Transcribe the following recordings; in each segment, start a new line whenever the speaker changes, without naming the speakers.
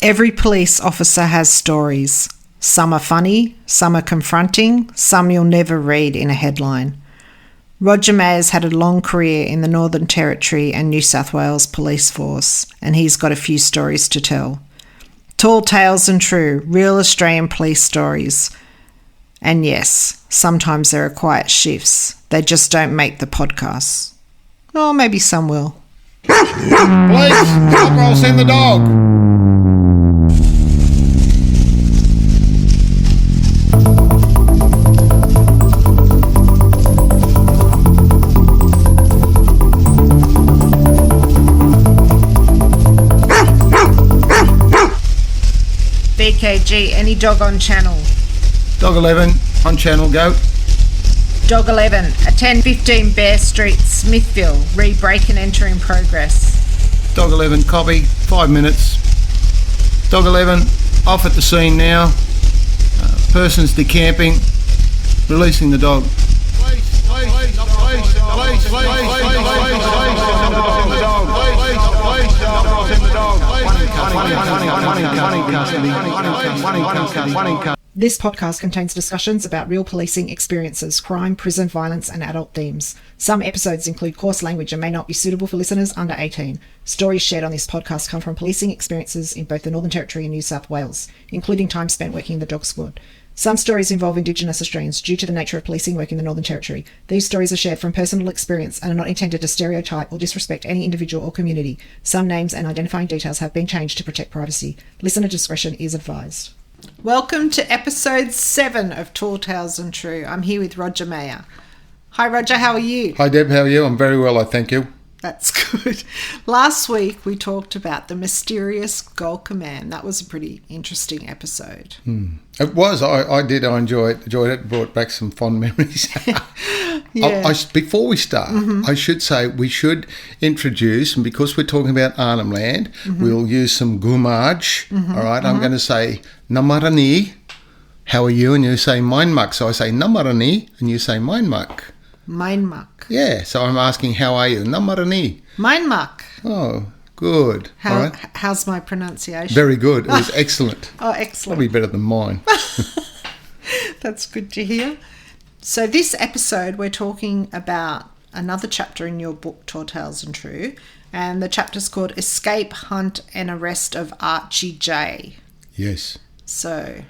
Every police officer has stories. Some are funny, some are confronting, some you'll never read in a headline. Roger Mayer's had a long career in the Northern Territory and New South Wales Police Force, and he's got a few stories to tell. Tall tales and true, real Australian police stories. And yes, sometimes there are quiet shifts. They just don't make the podcasts. Or maybe some will.
Police, stop or I'll send the dog.
BKG, any dog on channel?
Dog 11 on channel, go.
Dog 11, a 10:15 Bear Street, Smithville, re-break and enter in progress.
Dog 11, copy, 5 minutes. Dog 11, off at the scene now. Person's decamping, releasing the dog.
This podcast contains discussions about real policing experiences, crime, prison, violence, and adult themes. Some episodes include coarse language and may not be suitable for listeners under 18. Stories shared on this podcast come from policing experiences in both the Northern Territory and New South Wales, including time spent working in the dog squad. Some stories involve Indigenous Australians due to the nature of policing work in the Northern Territory. These stories are shared from personal experience and are not intended to stereotype or disrespect any individual or community. Some names and identifying details have been changed to protect privacy. Listener discretion is advised. Welcome to episode 7 of Tall Tales and True. I'm here with Roger Mayer. Hi Roger, how are you?
Hi Deb, how are you? I'm very well, I thank you.
That's good. Last week we talked about the mysterious Gulka Man. That was a pretty interesting episode.
It was. I did. I enjoyed it. Brought back some fond memories.
Yeah.
Before we start, I should say we should introduce, and because we're talking about Arnhem Land, we'll use some gumage. All right. I'm going to say Namarani. How are you? And you say Mindmuck. So I say Namarani, and you say Mindmuck.
Mindmuck.
Yeah. So I'm asking, how are you? Namarani.
Mindmuck.
Oh, good. All right.
How's my pronunciation?
Very good. It was excellent.
Oh, excellent.
Probably better than mine.
That's good to hear. So this episode, we're talking about another chapter in your book, Tall Tales and True, and the chapter's called Escape, Hunt and Arrest of Archie J.
Yes.
So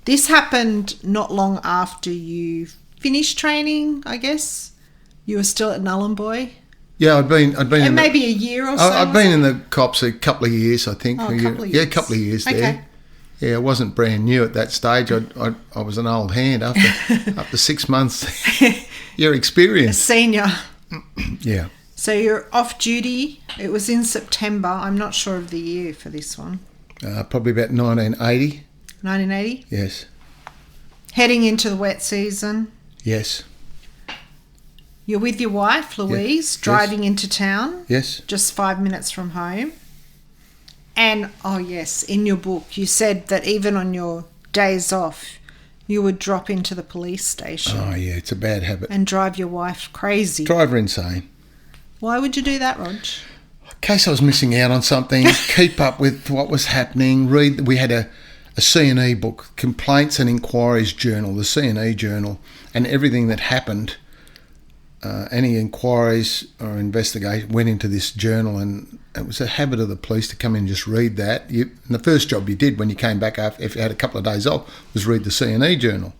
this happened not long after you finished training, I guess. You were still at Nhulunbuy.
Yeah, I'd been
And
in
maybe a year or so.
I've been in the cops a couple of years, I think.
Oh, a couple of years.
Yeah, a couple of years there.
Okay.
Yeah, I wasn't brand new at that stage. I was an old hand after 6 months. Your
A
experience.
senior.
Yeah.
So you're off duty. It was in September. I'm not sure of the year for this one.
Probably about 1980.
1980?
Yes.
Heading into the wet season.
Yes.
You're with your wife, Louise, driving into town.
Yes.
Just 5 minutes from home. And, oh yes, in your book, you said that even on your days off, you would drop into the police station.
Oh, yeah, it's a bad habit.
And drive your wife crazy.
Drive her insane.
Why would you do that, Rog?
In case I was missing out on something, keep up with what was happening. We had a C&E book, Complaints and Inquiries Journal, the C&E Journal, and everything that happened. Any inquiries or investigation went into this journal, and it was a habit of the police to come in and just read that. And the first job you did when you came back after, if you had a couple of days off, was read the C&E Journal.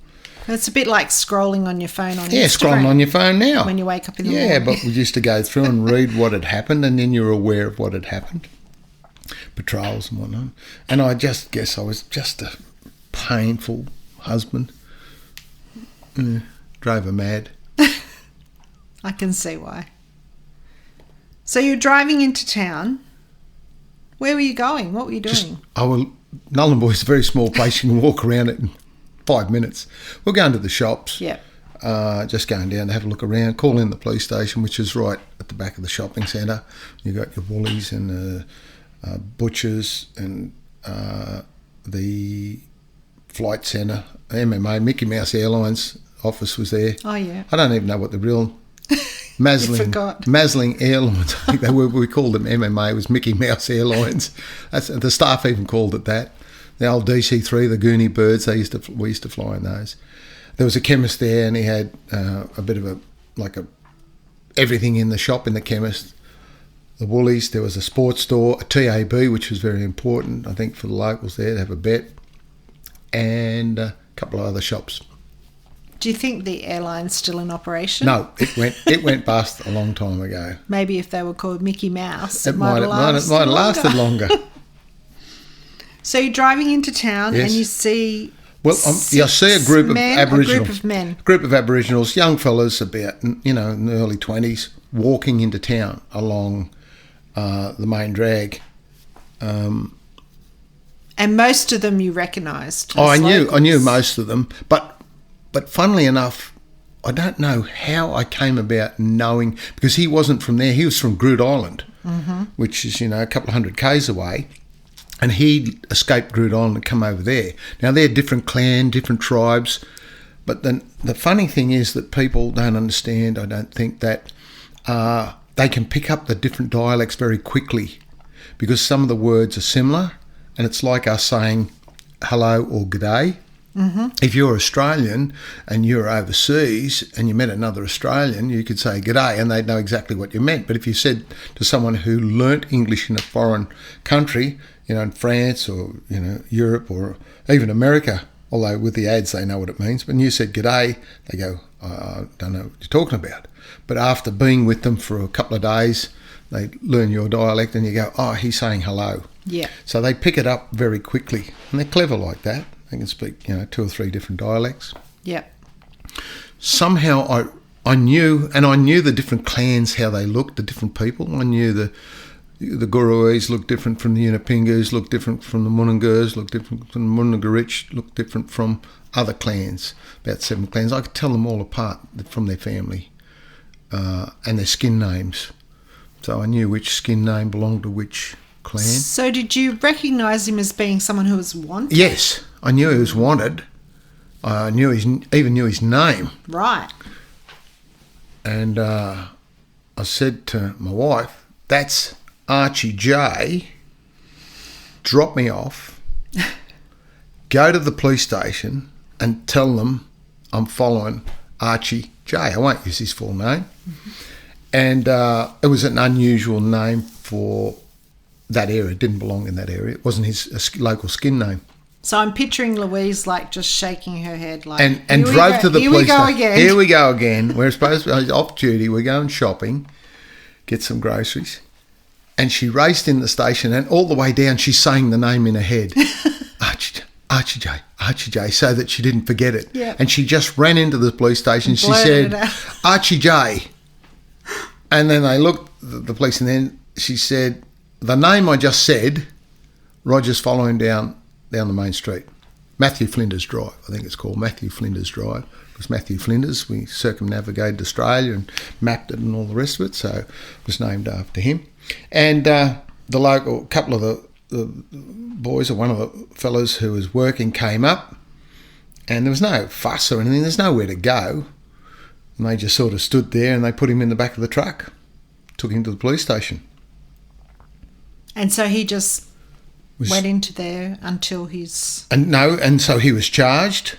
It's a bit like scrolling on your phone on Instagram.
Yeah, scrolling on your phone now.
When you wake up in the morning.
Yeah, but we used to go through and read what had happened, and then you're aware of what had happened. Patrols and whatnot. And I just guess I was just a painful husband. Drove her mad.
I can see why. So you're driving into town. Where were you going? What were you doing?
Nhulunbuy is a very small place. You can walk around it in 5 minutes. We're going to the shops.
Yeah.
Just going down to have a look around. Call in the police station, which is right at the back of the shopping centre. You've got your Woolies and butchers and the flight centre, MMA, Mickey Mouse Airlines office was there.
Oh, yeah.
I don't even know what the real Mazzling Airlines. I think we called them MMA. It was Mickey Mouse Airlines. The staff even called it that. The old DC-3, the Goonie birds. We used to fly in those. There was a chemist there, and he had a bit of everything in the shop in the chemist. The Woolies. There was a sports store, a TAB, which was very important, I think, for the locals there to have a bet, and a couple of other shops.
Do you think the airline's still in operation?
No, it went bust a long time ago.
Maybe if they were called Mickey Mouse,
it might have lasted longer.
So you're driving into town,
yes.
And you see...
Well, I see a group of Aboriginals.
A group of men.
Group of Aboriginals, young fellas about, in the early 20s, walking into town along the main drag.
And most of them you recognised.
I knew most of them, but funnily enough, I don't know how I came about knowing, because he wasn't from there. He was from Groote Island, which is a couple of 100 k's away, and he escaped Groote Island and come over there. Now they're different clan, different tribes, but then the funny thing is that people don't understand. I don't think that they can pick up the different dialects very quickly, because some of the words are similar. And it's like us saying hello or g'day. Mm-hmm. If you're Australian and you're overseas and you met another Australian, you could say g'day and they'd know exactly what you meant. But if you said to someone who learnt English in a foreign country, in France or, Europe or even America, although with the ads they know what it means, but you said g'day, they go, I don't know what you're talking about. But after being with them for a couple of days, they learn your dialect and you go, oh, he's saying hello.
Yeah.
So they pick it up very quickly, and they're clever like that. They can speak, 2 or 3 different dialects.
Yeah.
Somehow I knew the different clans, how they looked, the different people. I knew the Guruis looked different from the Unipingus, looked different from the Munungurs, looked different from the Munungarich, looked different from other clans, about 7 clans. I could tell them all apart from their family and their skin names. So I knew which skin name belonged to which clan.
So did you recognise him as being someone who was wanted?
Yes, I knew he was wanted. I even knew his name.
Right.
And I said to my wife, that's Archie J. Drop me off, go to the police station and tell them I'm following Archie J. I won't use his full name. Mm-hmm. And it was an unusual name for that area. It didn't belong in that area. It wasn't his local skin name.
So I'm picturing Louise just shaking her head
and drove to the police station.
Here
we go again. We're supposed to be off duty. We're going shopping, get some groceries. And she raced in the station, and all the way down she's saying the name in her head. Archie J, so that she didn't forget it.
Yep.
And she just ran into the police station. She said, Archie J. And then they looked, the police, and then she said, the name I just said, Roger's following down the main street. Matthew Flinders Drive, I think it's called, Matthew Flinders Drive. It was Matthew Flinders. We circumnavigated Australia and mapped it and all the rest of it, so it was named after him. And the local, couple of the boys, or one of the fellas who was working, came up, and there was no fuss or anything. There's nowhere to go. And they just sort of stood there and they put him in the back of the truck, took him to the police station.
And so he just went into there until he's...
And so he was charged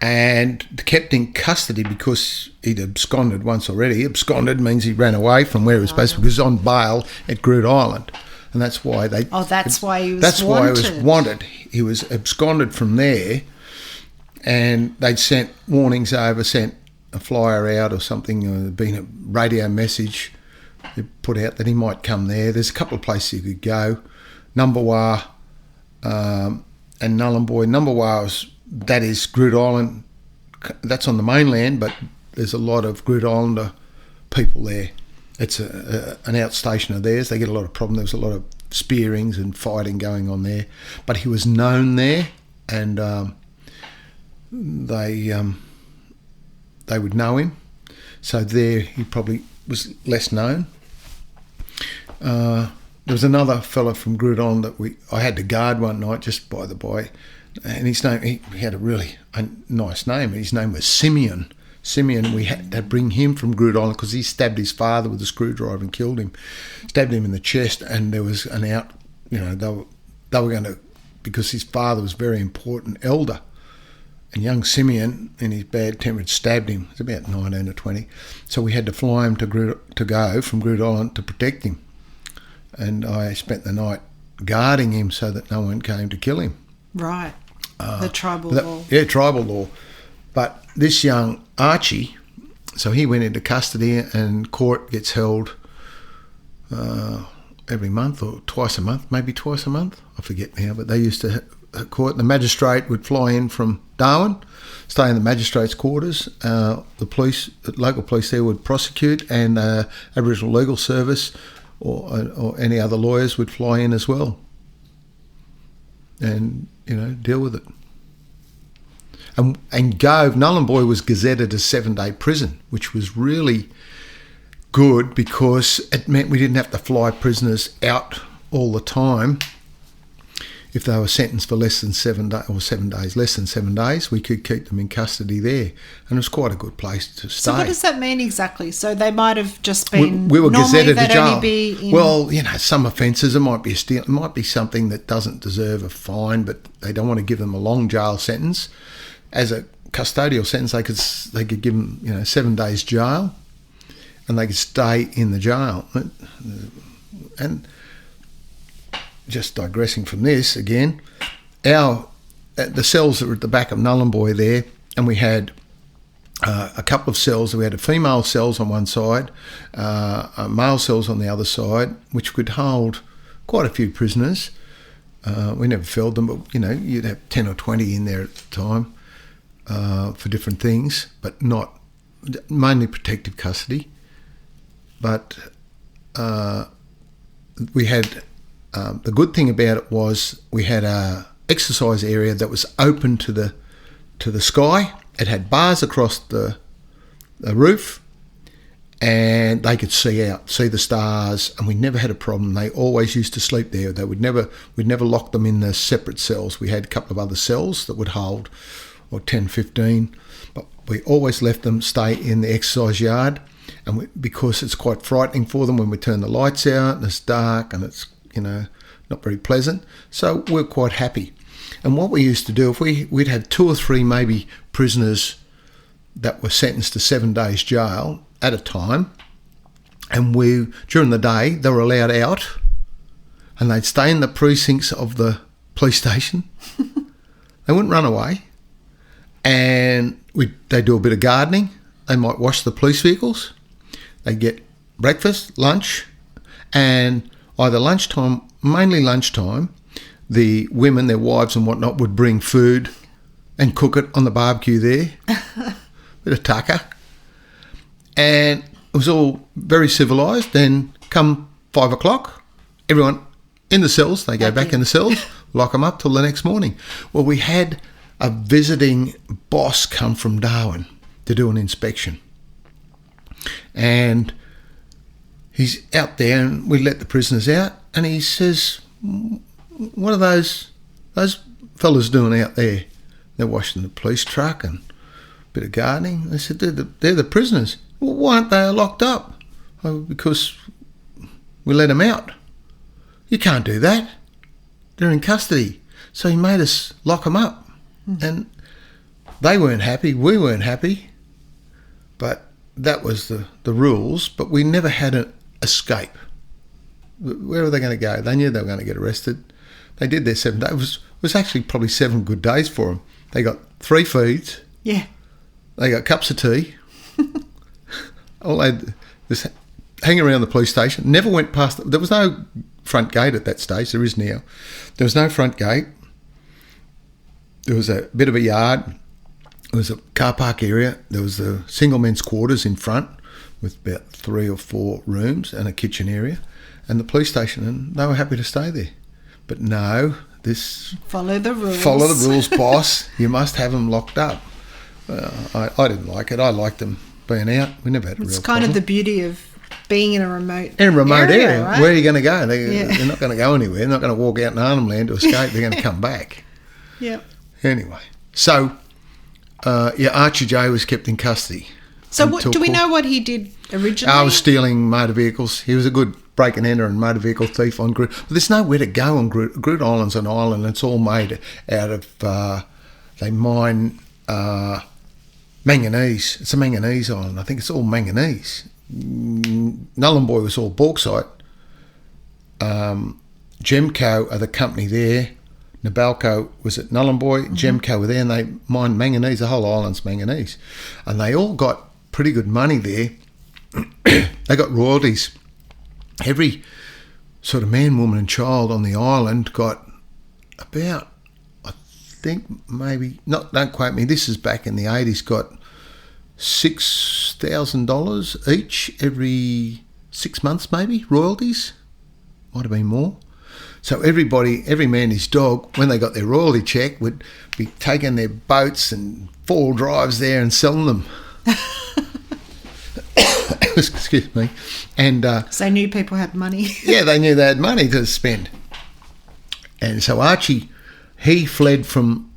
and kept in custody because he'd absconded once already. Absconded means he ran away from where he was supposed to be, because he was on bail at Groote Island. And that's why they...
Oh, that's why he was wanted.
That's why he was wanted. He was absconded from there, and they'd sent warnings over, sent a flyer out or something, or there'd been a radio message put out that he might come there. There's a couple of places he could go. Numbawar and Nullumboy. Numbawar that is Groote Island. That's on the mainland, but there's a lot of Groote Islander people there. It's an outstation of theirs. They get a lot of problem. There was a lot of spearings and fighting going on there. But he was known there, and they would know him. So there he probably was less known. There was another fella from Groote Island that I had to guard one night, just by the by, and his name, he had a really nice name. His name was Simeon Simeon, we had to bring him from Groote Eylandt because he stabbed his father with a screwdriver and killed him. Stabbed him in the chest, and there was an out, they were going to, because his father was a very important elder. And young Simeon, in his bad temper, had stabbed him. He was about 19 or 20. So we had to fly him to go from Groote Eylandt to protect him. And I spent the night guarding him so that no one came to kill him.
Right. The tribal law.
Yeah, tribal law. But this young Archie, so he went into custody, and court gets held every month or twice a month, maybe twice a month. I forget now, but they used to court. The magistrate would fly in from Darwin, stay in the magistrate's quarters. The police, local police there, would prosecute, and Aboriginal Legal Service or any other lawyers would fly in as well, and deal with it. And Gove, Nhulunbuy was gazetted as 7-day prison, which was really good because it meant we didn't have to fly prisoners out all the time. If they were sentenced for less than 7 days, or 7 days, less than 7 days, we could keep them in custody there. And it was quite a good place to stay.
So what does that mean exactly? So they might have just been...
We were gazetted to jail.
Only be in...
Well, some offences, it might be it might be something that doesn't deserve a fine, but they don't want to give them a long jail sentence. As a custodial sentence, they could give them 7 days jail, and they could stay in the jail. And just digressing from this again, the cells that were at the back of Nhulunbuy there, and we had a couple of cells. We had a female cells on one side, male cells on the other side, which could hold quite a few prisoners. We never filled them, but you'd have 10 or 20 in there at the time for different things, but not mainly protective custody. But we had. The good thing about it was we had a exercise area that was open to the sky. It had bars across the roof, and they could see the stars, and we never had a problem. They always used to sleep there. We'd never lock them in the separate cells. We had a couple of other cells that would hold 10, 15, but we always left them stay in the exercise yard, and because it's quite frightening for them when we turn the lights out and it's dark and it's not very pleasant. So we're quite happy. And what we used to do, if we'd have 2 or 3 maybe prisoners that were sentenced to 7 days jail at a time, and during the day they were allowed out, and they'd stay in the precincts of the police station. They wouldn't run away, and they'd do a bit of gardening. They might wash the police vehicles. They'd get breakfast, lunch, and either lunchtime, mainly lunchtime, the women, their wives and whatnot, would bring food and cook it on the barbecue there. Bit of tucker. And it was all very civilised. Then come 5 o'clock, everyone in the cells, they go back in the cells, lock them up till the next morning. Well, we had a visiting boss come from Darwin to do an inspection. And he's out there, and we let the prisoners out, and he says, "What are those fellas doing out there?" They're washing the police truck and a bit of gardening. I said, they're the prisoners. Well, why aren't they locked up? Oh, because we let them out. You can't do that. They're in custody. So he made us lock them up. And they weren't happy, we weren't happy, but that was the rules. But we never had an escape. Where were they going to go? They knew they were going to get arrested. They did their 7 days. It was actually probably 7 good days for them. They got 3 feeds.
Yeah.
They got cups of tea. All they just hang around the police station. Never went past. There was no front gate at that stage. There is now. There was no front gate. There was a bit of a yard. There was a car park area. There was the single men's quarters in front with about 3 or 4 rooms and a kitchen area, and the police station, and they were happy to stay there. But no, this...
Follow the rules.
Follow the rules, boss. You must have them locked up. I didn't like it. I liked them being out. We never had a real problem.
It's kind of the beauty of being in a remote
area.
Right?
Where are you going to go? They're not going to go anywhere. They're not going to walk out in Arnhem Land to escape. They're going to come back.
Yeah.
Anyway, so Archie J was kept in custody.
So do we know what he did originally?
I was stealing motor vehicles. He was a good break and enter and motor vehicle thief on Groote. But there's nowhere to go on Groote. Groote Island's an island. It's all made out of, they mine manganese. It's a manganese island. I think it's all manganese. Nullarbor was all bauxite. Gemco are the company there. Nabalco was at Nullarbor. Gemco were there, and they mined manganese. The whole island's manganese. And they all got pretty good money there. They got royalties. Every sort of man, woman and child on the island got about, I think maybe, don't quote me, this is back in the 80s, got $6,000 each every 6 months maybe, royalties. Might have been more. So every man, his dog, when they got their royalty check, would be taking their boats and 4 drives there and selling them. Excuse me. And
so they knew people had money.
Yeah, they knew they had money to spend. And so Archie, he fled from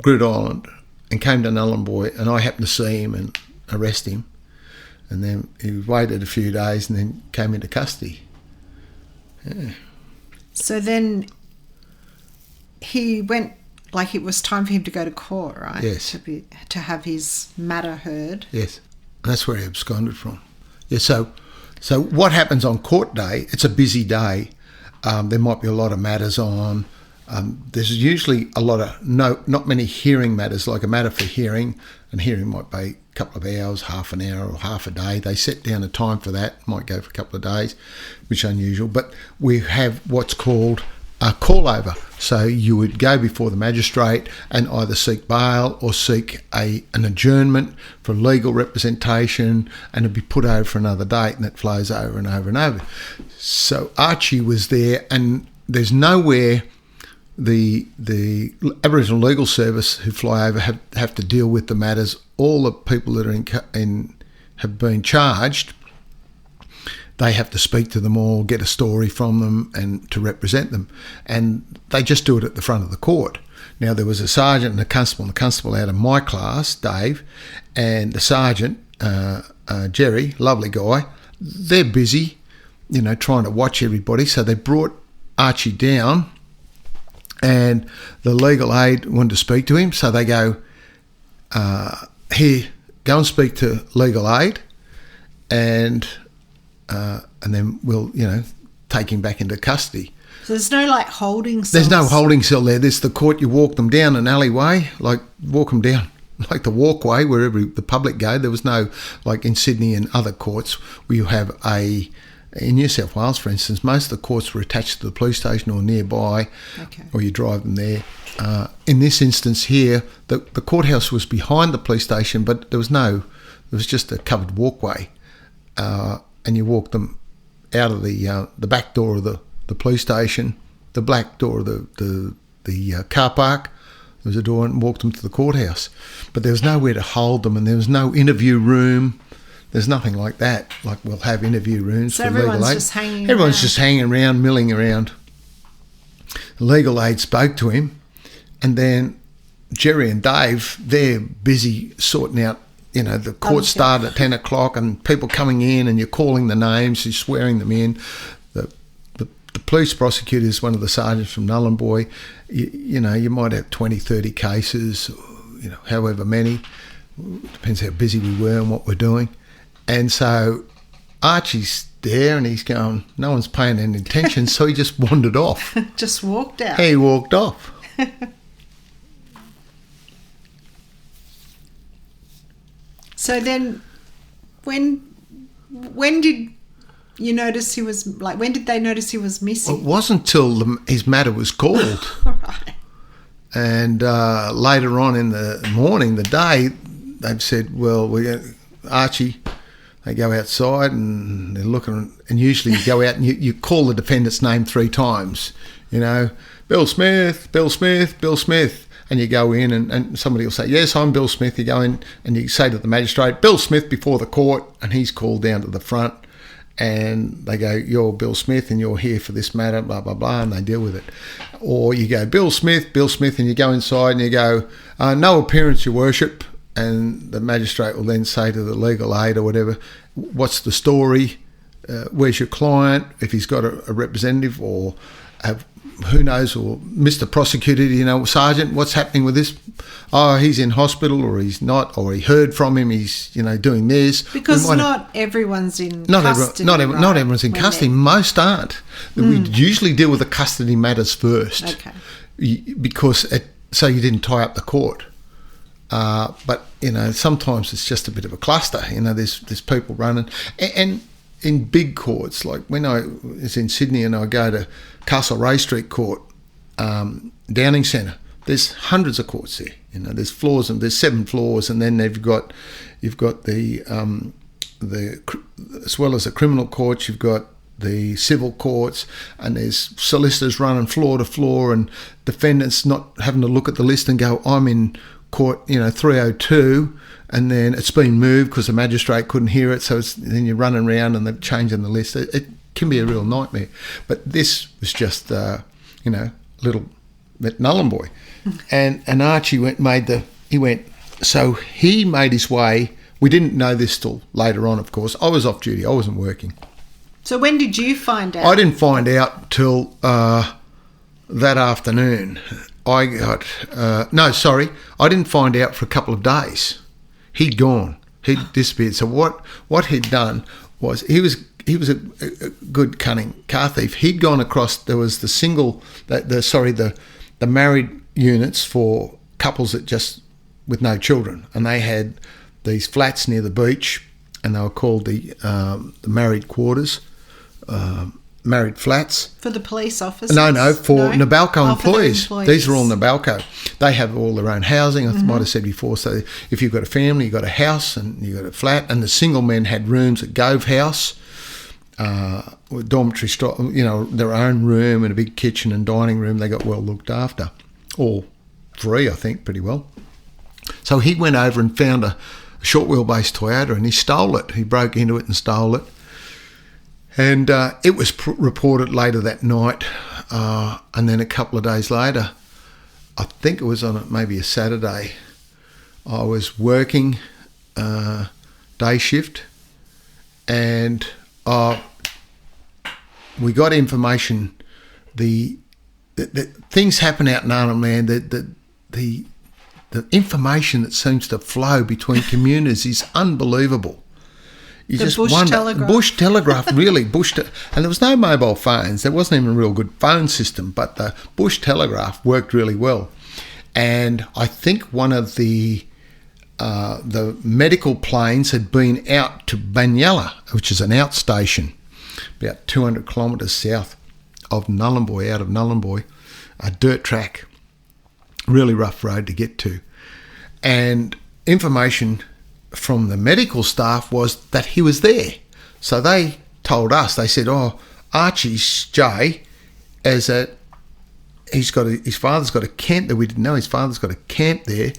Groote Island and came to Nullarbor, and I happened to see him and arrest him. And then he waited a few days and then came into custody. Yeah.
So then he went, like it was time for him to go to court, right?
Yes.
To have his matter heard.
Yes. And that's where he absconded from. Yeah, so what happens on court day, it's a busy day. There might be a lot of matters on. There's usually a lot of, not many hearing matters, like a matter for hearing, and hearing might be a couple of hours, half an hour or half a day. They set down a time for that, might go for a couple of days, which is unusual. But we have what's called a call-over. So you would go before the magistrate and either seek bail or seek an adjournment for legal representation, and it'd be put over for another date, and it flows over and over and over. So Archie was there, and there's nowhere the Aboriginal Legal Service who fly over have to deal with the matters. All the people that are have been charged, they have to speak to them all, get a story from them, and to represent them. And they just do it at the front of the court. Now, there was a sergeant and a constable out of my class, Dave, and the sergeant, Jerry, lovely guy. They're busy, trying to watch everybody. So they brought Archie down, and the legal aid wanted to speak to him. So they go, here, go and speak to legal aid, and then we'll, take him back into custody.
So there's no holding cells?
There's no holding cell there. There's the court. You walk them down an alleyway, walk them down like the walkway wherever the public go. There was no, like in Sydney and other courts where you have in New South Wales, for instance, most of the courts were attached to the police station or nearby, or you drive them there. In this instance here, the courthouse was behind the police station, but there was just a covered walkway, and you walk them out of the back door of the police station, the black door of the car park. There was a door, and walked them to the courthouse. But there was nowhere to hold them, and there was no interview room. There's nothing like that. Like we'll have interview rooms for legal aid. Everyone's just hanging around, milling around. The legal aid spoke to him, and then Jerry and Dave, they're busy sorting out, the court started at 10 o'clock and people coming in, and you're calling the names, you're swearing them in. The police prosecutor is one of the sergeants from Nullarbor. You might have 20, 30 cases, however many. Depends how busy we were and what we're doing. And so Archie's there and he's going, no one's paying any attention, so he just wandered off.
Just walked out.
He walked off.
So then when did you notice he was, when did they notice he was missing?
Well, it wasn't till his matter was called.
Right.
And later on in the morning, the day, they've said, well, Archie, they go outside and they're looking, and usually you go out and you call the defendant's name 3 times, Bill Smith, Bill Smith, Bill Smith. And you go in and somebody will say, yes, I'm Bill Smith. You go in and you say to the magistrate, Bill Smith before the court, and he's called down to the front, and they go, you're Bill Smith and you're here for this matter, blah, blah, blah, and they deal with it. Or you go, Bill Smith, and you go inside and you go, no appearance, your worship. and the magistrate will then say to the legal aid or whatever, what's the story? Where's your client? If he's got a representative or who knows, or Mr. Prosecutor, Sergeant, what's happening with this? Oh, he's in hospital, or he's not, or he heard from him, he's, doing this.
Because not everyone's in custody.
Not everyone's in custody. Most aren't. We usually deal with the custody matters first.
Okay.
Because so you didn't tie up the court. But, sometimes it's just a bit of a cluster. There's people running. And in big courts, like when I was in Sydney and I go to Castlereagh Street Court, Downing Centre, there's hundreds of courts there. There's floors, and there's 7 floors, and then you've got the as well as the criminal courts, you've got the civil courts, and there's solicitors running floor to floor, and defendants not having to look at the list and go, I'm in court, 302, and then it's been moved because the magistrate couldn't hear it, so then you're running around and they're changing the list. It can be a real nightmare. But this was just, little Nullarbor. And Archie he made his way. We didn't know this till later on, of course. I was off duty. I wasn't working.
So when did you find out?
I didn't find out till that afternoon. I didn't find out for a couple of days. He'd gone. He'd disappeared. So what he'd done was he was a good cunning car thief. He'd gone across. There was the married units for couples that just with no children, and they had these flats near the beach, and they were called the married quarters. Married flats. For
the police officers?
No, for Nabalco employees. These are all Nabalco. They have all their own housing, I might have said before. So if you've got a family, you've got a house and you've got a flat, and the single men had rooms at Gove House, dormitory, their own room and a big kitchen and dining room. They got well looked after. All free, I think, pretty well. So he went over and found a short wheelbase Toyota, and he stole it. He broke into it and stole it. And it was reported later that night, and then a couple of days later, I think it was on maybe a Saturday, I was working day shift, and we got information. The things happen out in Arnhem Land. The information that seems to flow between communities is unbelievable. You
the
just
bush
wonder,
telegraph.
Bush telegraph, really. And there was no mobile phones. There wasn't even a real good phone system, but the bush telegraph worked really well. And I think one of the medical planes had been out to Banyala, which is an outstation, about 200 kilometres south of Nullarbor, out of Nullarbor, a dirt track, really rough road to get to. And information from the medical staff was that he was there. So they told us, they said, Archie J, his father's got a camp there. We didn't know his father's got a camp there,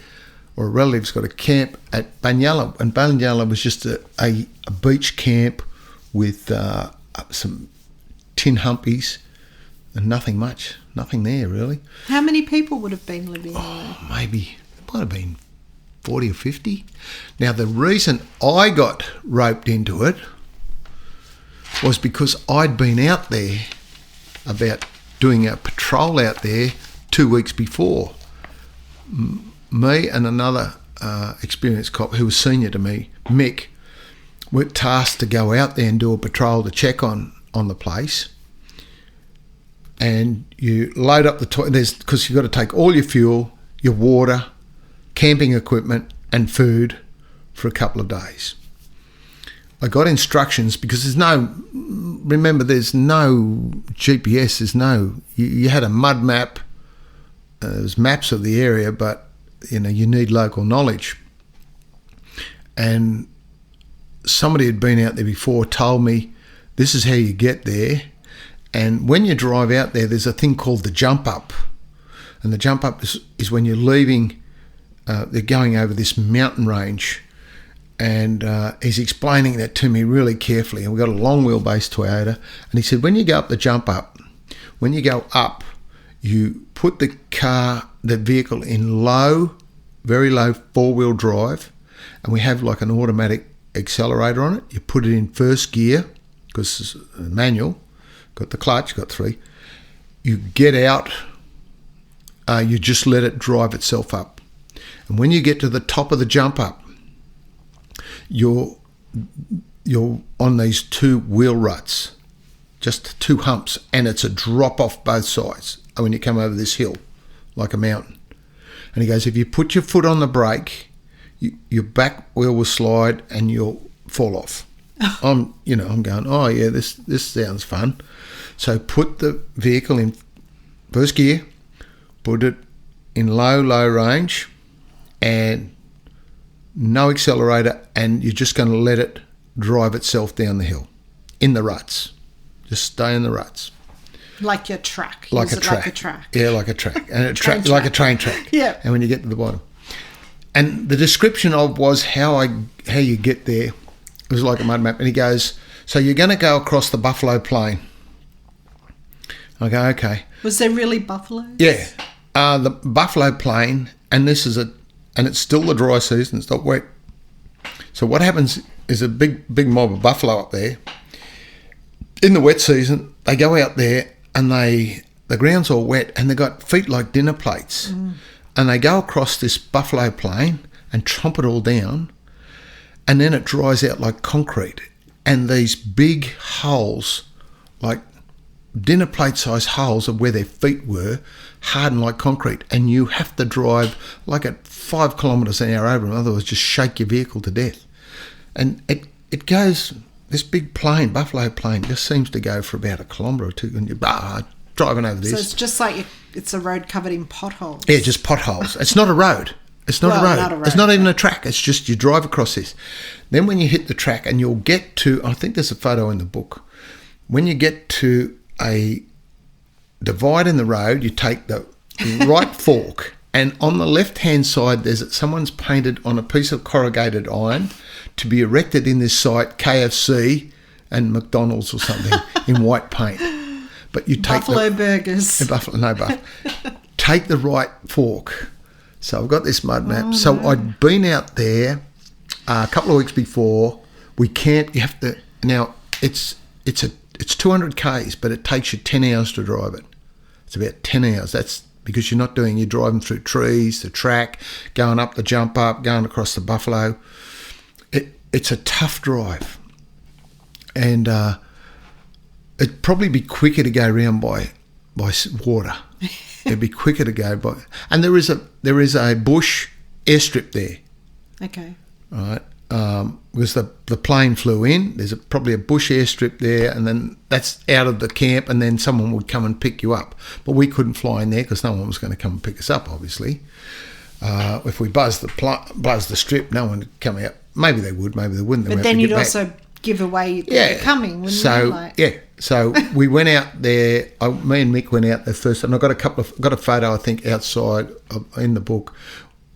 or a relative's got a camp at Banyala. And Banyala was just a beach camp with some tin humpies and nothing there really.
How many people would have been living there?
Maybe, it might have been 40 or 50. Now, the reason I got roped into it was because I'd been out there about doing a patrol out there 2 weeks before. Me and another experienced cop who was senior to me, Mick, were tasked to go out there and do a patrol to check on the place. And you load up because you've got to take all your fuel, your water, camping equipment and food for a couple of days. I got instructions because there's no GPS, you had a mud map, there's maps of the area, but you need local knowledge. And somebody had been out there before told me this is how you get there, and when you drive out there there's a thing called the jump up, and the jump up is when you're leaving. They're going over this mountain range, and he's explaining that to me really carefully. And we've got a long wheelbase Toyota, and he said, when you go up the jump up, when you go up, you put the vehicle in low very low 4-wheel drive, and we have like an automatic accelerator on it. You put it in first gear because it's a manual. Got the clutch, got 3. You get out. You just let it drive itself up, and when you get to the top of the jump up, you're on these 2 wheel ruts, just 2 humps, and it's a drop off both sides when you come over this hill like a mountain. And he goes, if you put your foot on the brake, your back wheel will slide and you'll fall off. I'm going, oh yeah, this sounds fun. So put the vehicle in first gear, put it in low range, and no accelerator, and you're just going to let it drive itself down the hill in the ruts. Just stay in the ruts.
Like your track.
Like a track. Yeah, like a track. And like a train track.
Yeah.
And when you get to the bottom. And the description of was how you get there. It was like a mud map. And he goes, so you're going to go across the Buffalo Plain. I go, okay.
Was there really buffaloes?
Yeah. The Buffalo Plain, and it's still the dry season, it's not wet. So what happens is a big mob of buffalo up there. In the wet season, they go out there and the ground's all wet and they've got feet like dinner plates. And they go across this Buffalo Plain and tromp it all down, and then it dries out like concrete. And these big holes, like dinner plate size holes of where their feet were, harden like concrete, and you have to drive like at 5 kilometres an hour over them, otherwise just shake your vehicle to death. And it goes, this big plain, Buffalo Plain, just seems to go for about 1 kilometre or 2, and you're driving over this.
So it's just like it's a road covered in potholes.
Yeah, just potholes. It's not a road. It's not a road. It's not even a track. It's just you drive across this. Then when you hit the track, and you'll get to, I think there's a photo in the book, when you get to a divide in the road, you take the right fork, and on the left-hand side, someone's painted on a piece of corrugated iron to be erected in this site, KFC and McDonald's or something, in white paint. But you take
Buffalo burgers.
Take the right fork. So I've got this mud map. So I'd been out there a couple of weeks before. You have to, now it's 200 Ks, but it takes you 10 hours to drive it. It's about 10 hours. That's because you're driving through trees, the track, going up the jump up, going across the buffalo. It's a tough drive. And it'd probably be quicker to go round by water. It'd be quicker to go by. And there is a bush airstrip there.
Okay.
Right. Because the plane flew in, there's probably a bush airstrip there, and then that's out of the camp, and then someone would come and pick you up. But we couldn't fly in there because no one was going to come and pick us up, obviously. If we buzzed the strip, no one would come out. Maybe they would, maybe they wouldn't.
But then you'd also give away that you're coming, wouldn't you?
So we went out there. Me and Mick went out there first, and I got a photo, I think, outside in the book.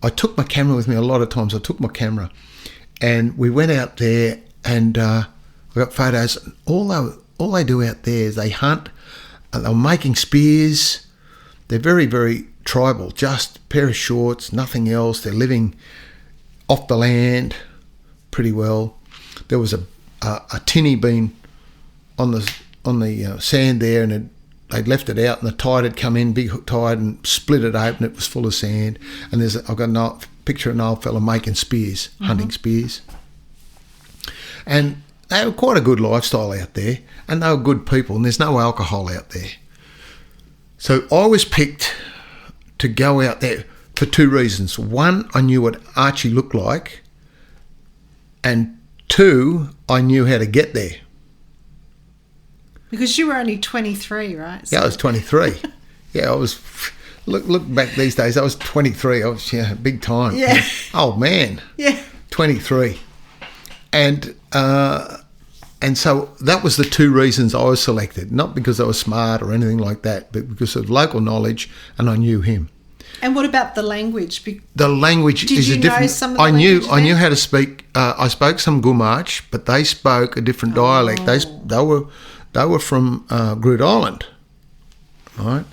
I took my camera with me a lot of times. I took my camera. And we went out there, and I got photos. All they do out there is they hunt. They're making spears. They're very, very tribal. Just a pair of shorts, nothing else. They're living off the land pretty well. There was a tinny been on the sand there, and they'd left it out, and the tide had come in, big tide, and split it open. It was full of sand. And I've got a picture of an old fella making spears, hunting spears. And they were quite a good lifestyle out there, and they were good people, and there's no alcohol out there. So I was picked to go out there for 2 reasons. 1, I knew what Archie looked like, and 2, I knew how to get there.
Because you were only 23, right?
Yeah, I was 23. Yeah, I was... Look back these days, I was 23. I was big time.
Yeah.
Oh, man.
Yeah.
23. And so that was the 2 reasons I was selected. Not because I was smart or anything like that, but because of local knowledge, and I knew him.
And what about the language?
The language is a different...
Did you know some of the language
I knew how to speak... I spoke some Gumarch, but they spoke a different dialect. They were from Groot Island, right?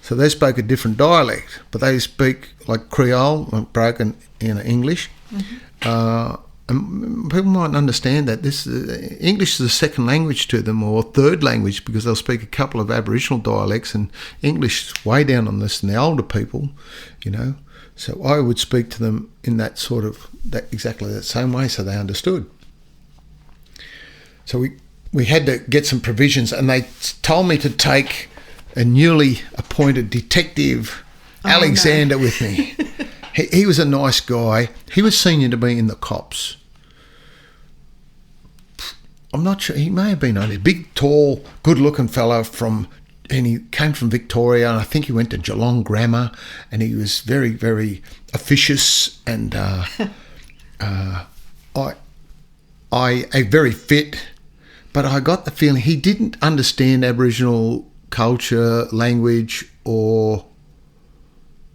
So they spoke a different dialect, but they speak like Creole, like broken English. And people might understand that this English is a second language to them, or third language, because they'll speak a couple of Aboriginal dialects, and English is way down on this than the older people, So I would speak to them in that exactly that same way, so they understood. So we had to get some provisions, and they told me to take a newly appointed detective, Alexander, with me. He was a nice guy. He was senior to me in the cops. I'm not sure. He may have been a big, tall, good-looking fellow and he came from Victoria, and I think he went to Geelong Grammar, and he was very, very officious and very fit. But I got the feeling he didn't understand Aboriginal culture, language, or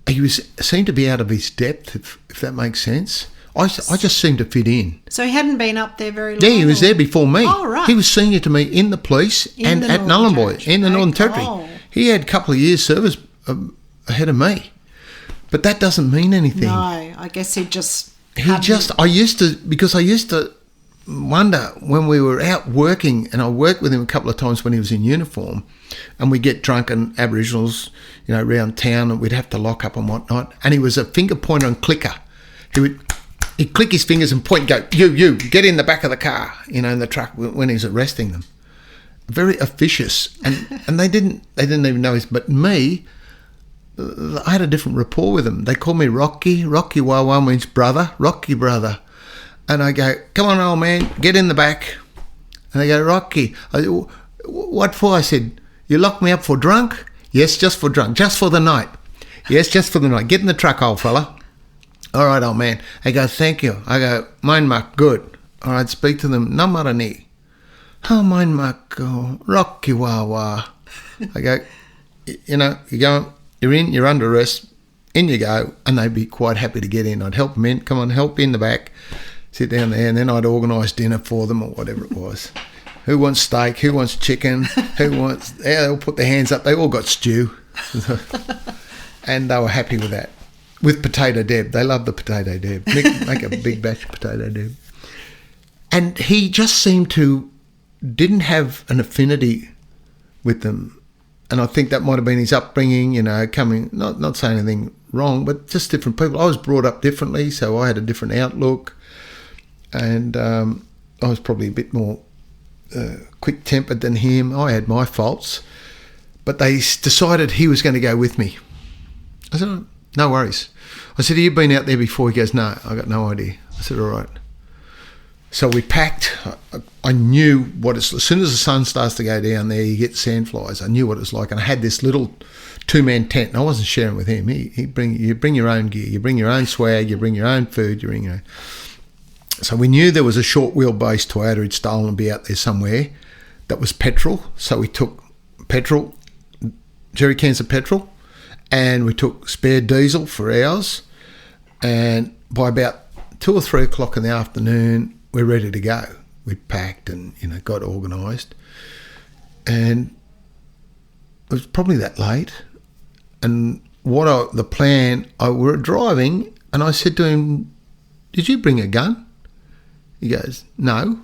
he seemed to be out of his depth, if that makes sense. I just seemed to fit in.
So he hadn't been up there very long?
Yeah, he was there before me.
Oh, right.
He was senior to me in the police and at Nullarbor, in the Northern Territory.
Oh.
He had a couple of years service ahead of me. But that doesn't mean anything.
No, I guess I used to wonder when we were out working, and I worked with him a couple of times when he was in uniform, and we'd get drunken Aboriginals, around town, and we'd have to lock up and whatnot. And he was a finger pointer and clicker. He'd click his fingers and point and go, you, get in the back of the car, in the truck when he was arresting them. Very officious. And they didn't even know but me, I had a different rapport with them. They called me Rocky. Rocky Wawa means brother, Rocky brother. And I go, come on, old man, get in the back. And they go, Rocky. What for? I said, you locked me up for drunk? Yes, just for drunk. Just for the night. Yes, just for the night. Get in the truck, old fella. All right, old man. I go, thank you. I go, mine mak, good. All right, speak to them. Namarani. Oh, mine mak, Rocky Wawa. I go, you're in, you're under arrest. In you go. And they'd be quite happy to get in. I'd help them in. Come on, help in the back. Sit down there, and then I'd organise dinner for them or whatever it was. Who wants steak? Who wants chicken? They'll put their hands up. They all got stew. And they were happy with that. With potato deb. They love the potato deb. Make a big batch of potato deb. And he just seemed to didn't have an affinity with them. And I think that might have been his upbringing, coming, not saying anything wrong, but just different people. I was brought up differently, so I had a different outlook. And I was probably a bit more quick-tempered than him. I had my faults. But they decided he was going to go with me. I said, oh, no worries. I said, have you been out there before? He goes, no, I got no idea. I said, all right. So we packed. I knew as soon as the sun starts to go down there, you get sandflies. I knew what it was like. And I had this little two-man tent, and I wasn't sharing with him. You bring your own gear. You bring your own swag. You bring your own food. You bring your own. So we knew there was a short wheelbase Toyota he'd stolen and be out there somewhere that was petrol. So we took petrol, jerry cans of petrol, and we took spare diesel for ours. And by about 2 or 3 o'clock in the afternoon, we're ready to go. We packed and got organised, and it was probably that late. And we were driving, and I said to him, "Did you bring a gun?" He goes, "No."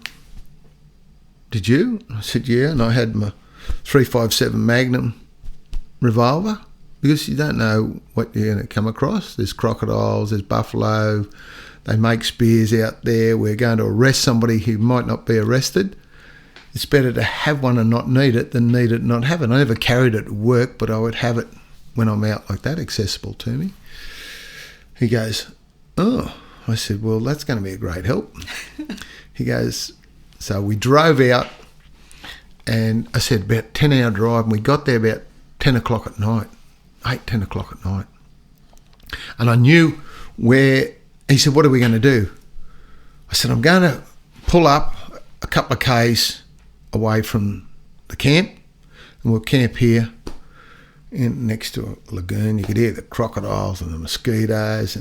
"Did you?" I said, "Yeah." And I had my 357 Magnum revolver, because you don't know what you're going to come across. There's crocodiles, there's buffalo, they make spears out there. We're going to arrest somebody who might not be arrested. It's better to have one and not need it than need it and not have it. I never carried it at work, but I would have it when I'm out like that, accessible to me. He goes, "Oh." I said, "Well, that's going to be a great help." He goes, so we drove out, and I said about 10-hour drive, and we got there about 10 o'clock at night, 10 o'clock at night. And I knew where. He said, "What are we going to do?" I said, "I'm going to pull up a couple of k's away from the camp, and we'll camp here next to a lagoon. You could hear the crocodiles and the mosquitoes,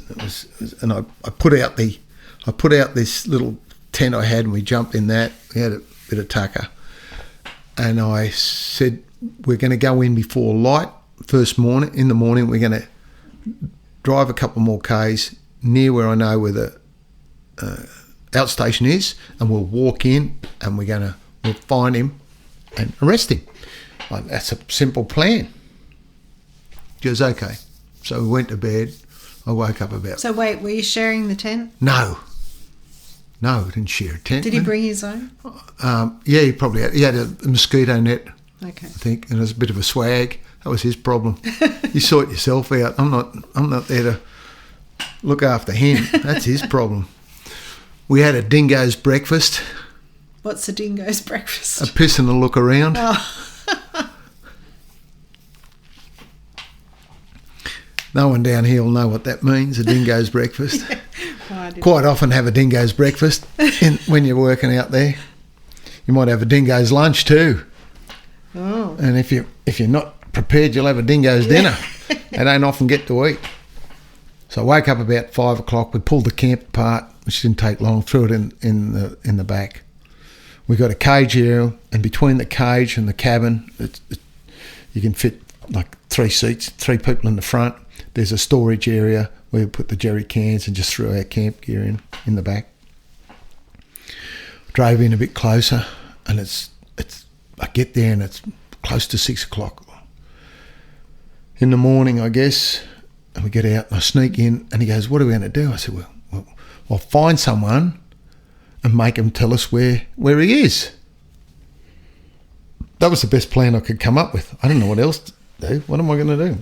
and I put out this little tent I had, and we jumped in that. We had a bit of tucker, and I said, we're going to go in before light in the morning, we're going to drive a couple more Ks near where I know where the outstation is, and we'll walk in and we'll find him and arrest him. Like, that's a simple plan. She goes, okay. So we went to bed. I woke up about...
So wait, were you sharing the tent?
No, we didn't share a tent.
Did he bring his own?
Yeah, he probably had. He had a mosquito net,
Okay.
I think, and it was a bit of a swag. That was his problem. You sort yourself out. I'm not there to look after him. That's his problem. We had a dingo's breakfast.
What's a dingo's breakfast?
A piss and a look around.
Oh.
No one down here will know what that means, a dingo's breakfast.
Yeah. Oh,
Quite often have a dingo's breakfast when you're working out there. You might have a dingo's lunch too.
Oh.
And if you're not prepared, you'll have a dingo's dinner. They don't often get to eat. So I woke up about 5 o'clock. We pulled the camp apart, which didn't take long. Threw it in the back. We got a cage area, and between the cage and the cabin, you can fit like 3 seats, 3 people in the front. There's a storage area where we put the jerry cans and just threw our camp gear in the back. Drove in a bit closer, and I get there and it's close to 6 o'clock in the morning, I guess. And we get out and I sneak in, and he goes, "What are we going to do?" I said, well, I'll find someone and make him tell us where he is. That was the best plan I could come up with. I don't know what else to do. What am I going to do?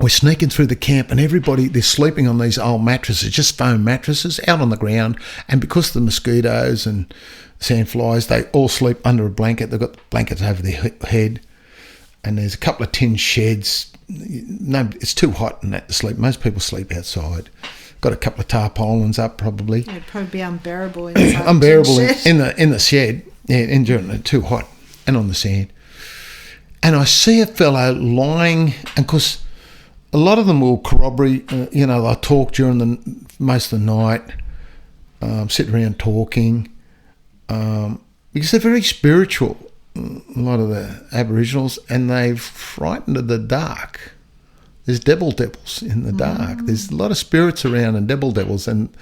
We're sneaking through the camp, and they're sleeping on these old mattresses, just foam mattresses, out on the ground. And because of the mosquitoes and sandflies, they all sleep under a blanket. They've got blankets over their head. And there's a couple of tin sheds. No, it's too hot in that to sleep. Most people sleep outside. Got a couple of tarpaulins up, probably.
It'd probably be unbearable inside.
Unbearable in the shed. Yeah, it's too hot, and on the sand. And I see a fellow lying, and because a lot of them will corroborate, they'll talk during most of the night, sit around talking, because they're very spiritual, a lot of the Aboriginals, and they're frightened of the dark. There's devils in the dark. There's a lot of spirits around and devils, and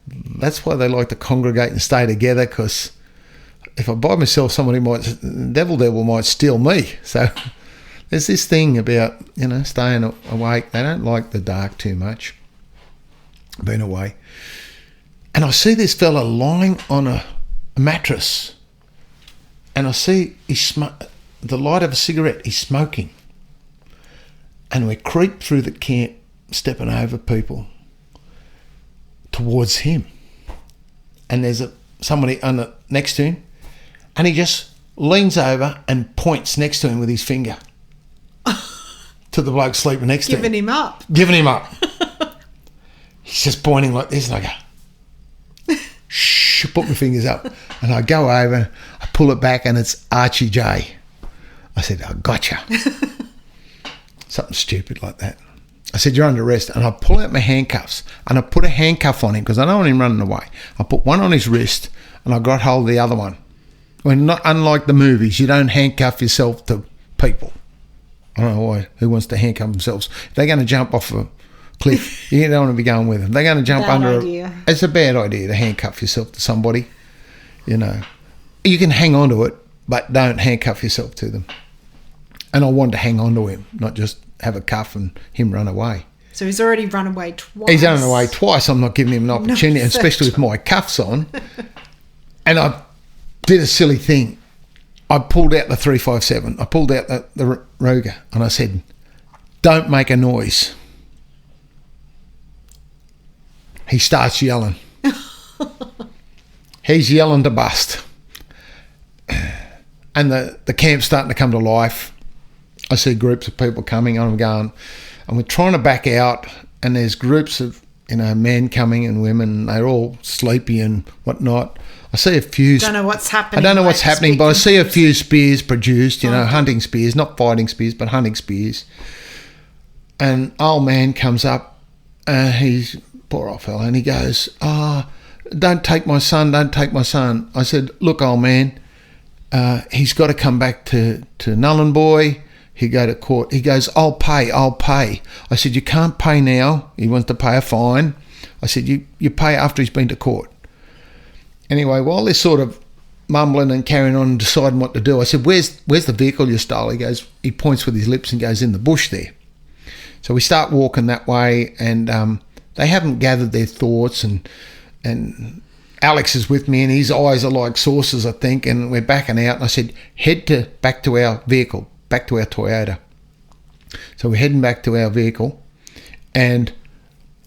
that's why they like to congregate and stay together, because if I by myself, devil might steal me. So there's this thing about, staying awake. They don't like the dark too much, being away. And I see this fella lying on a mattress, and I see the light of a cigarette. He's smoking. And we creep through the camp, stepping over people towards him. And there's somebody next to him, and he just leans over and points next to him with his finger to the bloke sleeping next to him.
Giving him up.
He's just pointing like this, and I go, shh, put my fingers up. And I go over, I pull it back, and it's Archie J. I said, "I gotcha." Something stupid like that. I said, "You're under arrest." And I pull out my handcuffs, and I put a handcuff on him because I don't want him running away. I put one on his wrist, and I got hold of the other one. Unlike the movies, you don't handcuff yourself to people. I don't know why. Who wants to handcuff themselves? If they're going to jump off a cliff, you don't want to be going with them. They're going to jump under. It's a bad idea to handcuff yourself to somebody. You can hang on to it, but don't handcuff yourself to them. And I wanted to hang on to him, not just have a cuff and him run away.
So he's already run away twice.
He's run away twice. I'm not giving him an opportunity, especially with my cuffs on. And I did a silly thing. I pulled out the 357. I pulled out the Ruger, and I said, "Don't make a noise." He starts yelling. He's yelling to bust. And the camp's starting to come to life. I see groups of people coming, and I'm going, and we're trying to back out, and there's groups of men coming and women, and they're all sleepy and whatnot. I see a few.
Don't know what's happening.
I don't know what's happening, but I see a few spears produced, hunting spears, not fighting spears, but hunting spears. And old man comes up, he's poor old fella, and he goes, "Don't take my son, don't take my son." I said, "Look, old man, he's got to come back to Nhulunbuy. He'd go to court. He goes, I'll pay. I said, you can't pay now. He wants to pay a fine. I said, you pay after he's been to court. Anyway, while they're sort of mumbling and carrying on and deciding what to do, I said, where's the vehicle you stole? He points with his lips and goes, in the bush there. So we start walking that way, and they haven't gathered their thoughts, and Alex is with me, and his eyes are like saucers, I think, and we're backing out. And I said, back to our vehicle, back to our Toyota. So we're heading back to our vehicle, and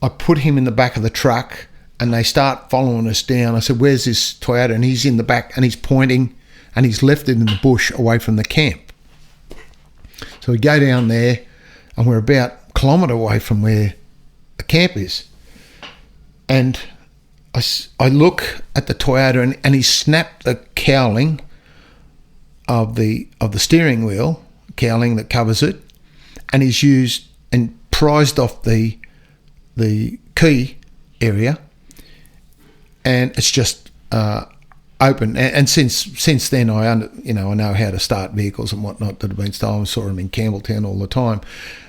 I put him in the back of the truck, and they start following us down. I said, where's this Toyota? And he's in the back, and he's pointing, and he's left it in the bush away from the camp. So we go down there, and we're about a kilometre away from where the camp is. And I look at the Toyota, and he snapped the cowling of the steering wheel, cowling that covers it, and he's used and prized off the key area, and it's just open. And since then, I know how to start vehicles and whatnot that have been stolen. I saw them in Campbelltown all the time.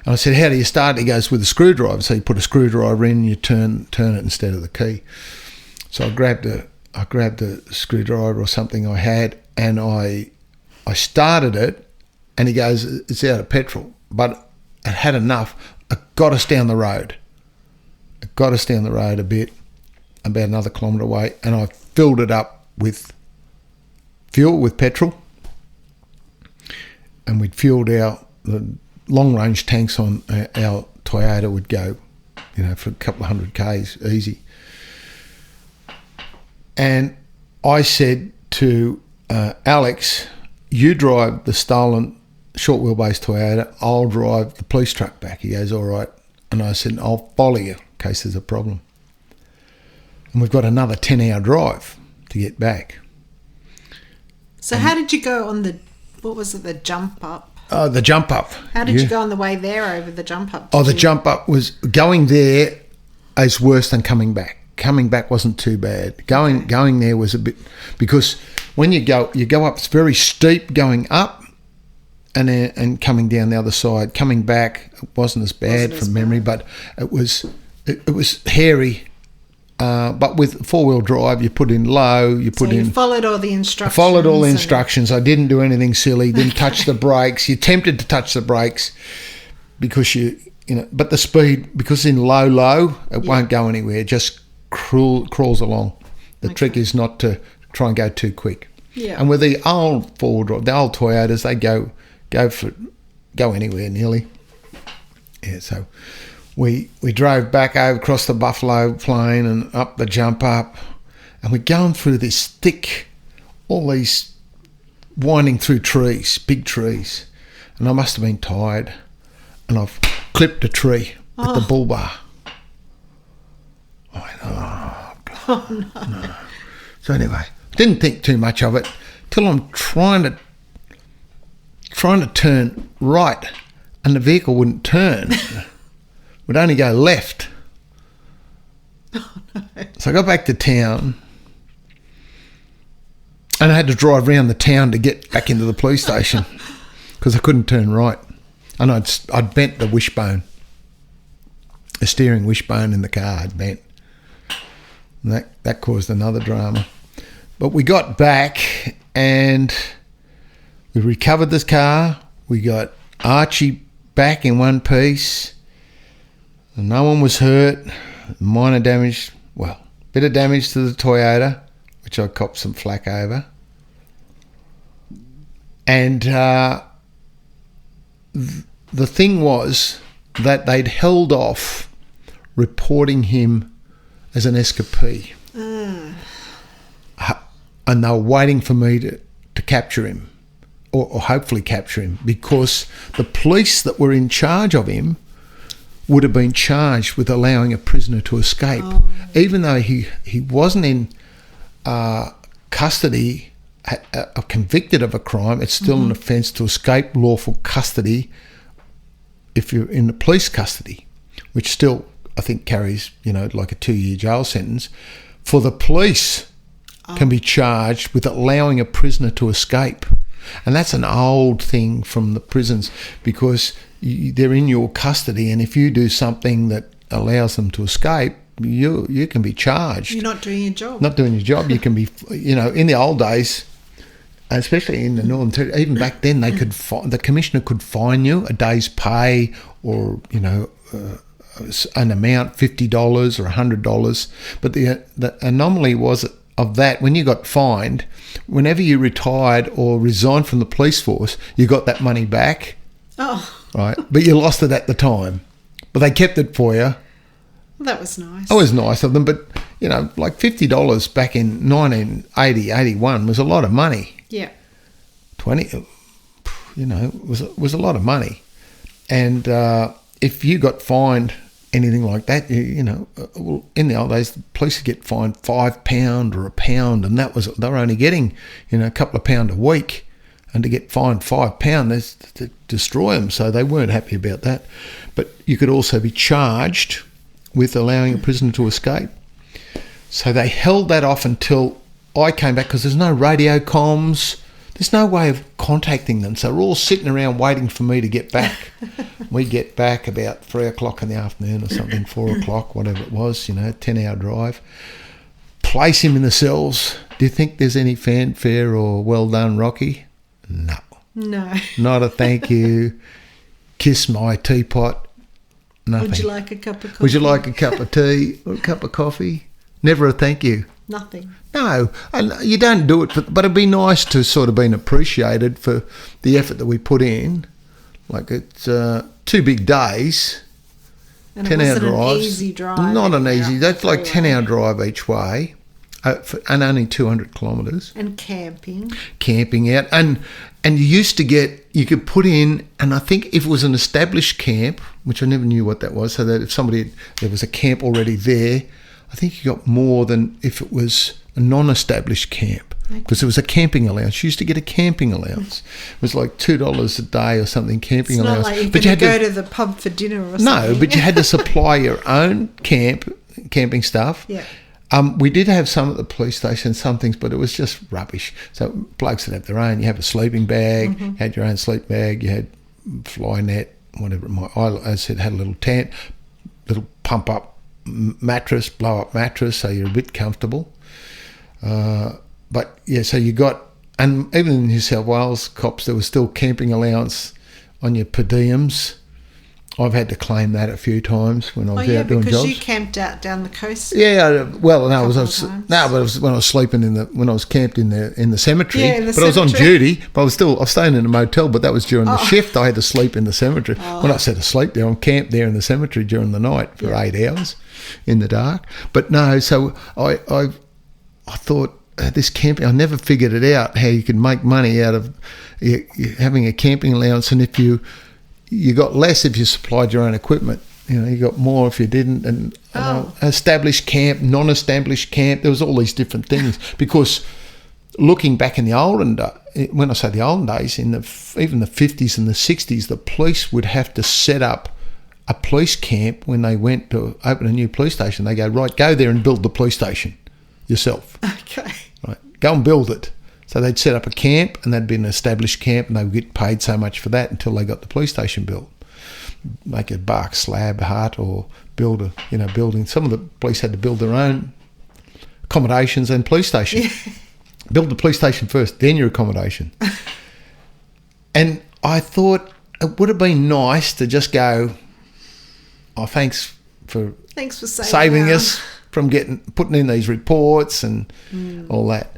And I said, how do you start? He goes, with a screwdriver. So you put a screwdriver in, and you turn it instead of the key. So I grabbed a screwdriver or something I had, and I started it, and he goes, it's out of petrol. But it had enough. It got us down the road. It got us down the road a bit, about another kilometre away, and I filled it up with fuel, with petrol, and we'd fueled the long-range tanks on our Toyota would go, for a couple of 100 Ks, easy. And I said to Alex, you drive the stolen short wheelbase Toyota, I'll drive the police truck back. He goes, all right. And I said, I'll follow you in case there's a problem. And we've got another 10-hour drive to get back.
So how did you go on the jump up?
Oh, the jump up.
How did you go on the way there over the jump up?
The jump up was going there is worse than coming back. Coming back wasn't too bad. Going there was a bit, because when you go up, it's very steep going up, and coming down the other side. Coming back, it wasn't as bad from memory, but it was hairy. But with four-wheel drive, you put in low, you
followed all the instructions.
I followed all the instructions. I didn't do anything silly. Didn't touch the brakes. You're tempted to touch the brakes because but the speed, because in low, it won't go anywhere. It just crawls along. The trick is not to try and go too quick.
Yeah.
And with the old four-wheel drive, the old Toyotas, they go anywhere nearly. Yeah. So we drove back over across the Buffalo Plain and up the jump up, and we're going through this thick, all these winding through trees, big trees, and I must have been tired, and I've clipped a tree with the bull bar. I went, oh God.
Oh, no.
So anyway, didn't think too much of it till I'm trying to turn right, and the vehicle wouldn't turn. Would only go left.
Oh, no.
So I got back to town, and I had to drive around the town to get back into the police station because I couldn't turn right. And I'd bent the wishbone, the steering wishbone in the car I'd bent. And that caused another drama. But we got back, and we recovered this car. We got Archie back in one piece. No one was hurt. Minor damage, bit of damage to the Toyota, which I copped some flack over. And the thing was that they'd held off reporting him as an escapee. And they were waiting for me to capture him, or hopefully capture him, because the police that were in charge of him would have been charged with allowing a prisoner to escape. Even though he wasn't in custody, convicted of a crime, it's still an offence to escape lawful custody if you're in the police custody, which still, I think, carries, like a 2-year jail sentence for the police can be charged with allowing a prisoner to escape. And that's an old thing from the prisons, because they're in your custody, and if you do something that allows them to escape, you can be charged.
You're not doing your job.
Not doing your job. You can be, in the old days, especially in the Northern Territory, even back then, the commissioner could fine you a day's pay, or an amount, $50 or $100. But the anomaly was of that, when you got fined, whenever you retired or resigned from the police force, you got that money back.
Oh.
Right, but you lost it at the time. But they kept it for you.
Well, that was nice.
It was nice of them, but, like $50 back in 1980, 81 was a lot of money.
Yeah.
20, was a lot of money. And if you got fined anything like that, in the old days, the police would get fined £5 or £1, and they were only getting, a couple of pound a week. And to get fined £5, that's to destroy them. So they weren't happy about that. But you could also be charged with allowing a prisoner to escape. So they held that off until I came back, because there's no radio comms. There's no way of contacting them. So we're all sitting around waiting for me to get back. We get back about 3 o'clock in the afternoon or something, 4 o'clock, whatever it was, 10-hour drive. Place him in the cells. Do you think there's any fanfare or well done, Rocky? No. Not a thank you. Kiss my teapot. Nothing.
Would you like a cup of coffee?
Would you like a cup of tea or a cup of coffee? Never a thank you.
Nothing.
No, and you don't do it, but it'd be nice to sort of been appreciated for the effort that we put in. Like, it's 2 big days,
And
10-hour drives.
An easy drive.
Not an easy. That's like 10-hour drive each way, and only 200 kilometres.
And camping.
Camping out, and you you could put in, and I think if it was an established camp, which I never knew what that was, so that if there was a camp already there, I think you got more than if it was a non-established camp, because there was a camping allowance. You used to get a camping allowance. It was like $2 a day or something, camping allowance.
It's not like you had to go to the pub for dinner or something.
No, but you had to supply your own camping stuff.
Yeah.
We did have some at the police station, some things, but it was just rubbish. So blokes would have their own. You have a sleeping bag, you had your own sleep bag, you had fly net, whatever it might. I, as I said, had a little tent, little pump-up mattress, blow-up mattress, so you're a bit comfortable. But, yeah, so you got... And even in New South Wales cops, there was still camping allowance on your per diems. I've had to claim that a few times when I was out doing jobs.
because you camped out down the coast.
Yeah, well, no, but it was when I was sleeping when I was camped in the cemetery.
Yeah, in the
but I was on
cemetery.
duty. But I was staying in a motel. But that was during the shift. I had to sleep in the cemetery. When I said to sleep there, I'm camped there in the cemetery during the night for 8 hours in the dark. But no, so I thought this camping. I never figured it out how you could make money out of having a camping allowance, and if you got less if you supplied your own equipment. You got more if you didn't. And established camp, non-established camp, there was all these different things. Because looking back in the olden days, when I say the olden days, in even the 50s and the 60s, the police would have to set up a police camp when they went to open a new police station. They go, right, go there and build the police station yourself.
Okay.
Right, go and build it. So they'd set up a camp, and that'd be an established camp, and they would get paid so much for that until they got the police station built. Make a bark slab hut or build a building. Some of the police had to build their own accommodations and police station. Yeah. Build the police station first, then your accommodation. And I thought it would have been nice to just go, thanks for saving us from putting in these reports and all that.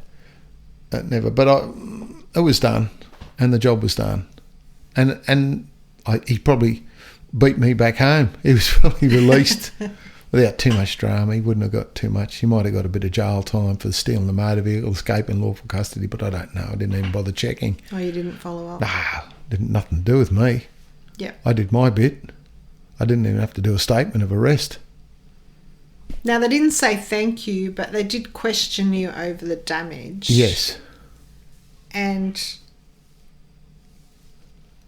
Never, but it was done, and the job was done, and he probably beat me back home. He was probably released without too much drama. He wouldn't have got too much. He might have got a bit of jail time for stealing the motor vehicle, escaping lawful custody, but I don't know. I didn't even bother checking.
Oh, you didn't follow up?
Nah, nothing to do with me.
Yeah,
I did my bit. I didn't even have to do a statement of arrest.
Now, they didn't say thank you, but they did question you over the damage.
Yes.
And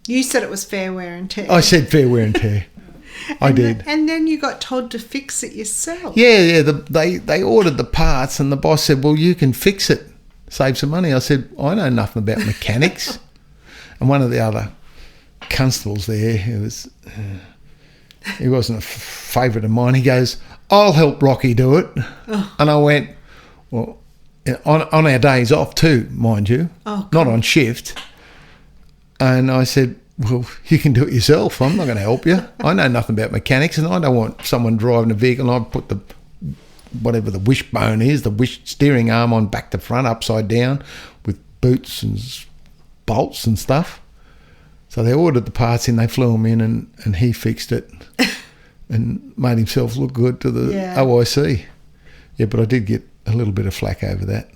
you said it was fair wear and tear.
I said fair wear and tear. I did.
And then you got told to fix it yourself.
Yeah. They ordered the parts, and the boss said, "Well, you can fix it, save some money." I said, "I know nothing about mechanics." And one of the other constables there, he wasn't a favourite of mine. He goes, "I'll help Rocky do it."
Oh.
And I went, "Well, on our days off too, mind you, not on shift." And I said, "Well, you can do it yourself. I'm not going to help you. I know nothing about mechanics, and I don't want someone driving a vehicle and I put whatever the wishbone is, the steering arm on back to front, upside down, with boots and bolts and stuff." So they ordered the parts in, they flew them in, and he fixed it and made himself look good to the OIC. Yeah, but I did get a little bit of flack over that.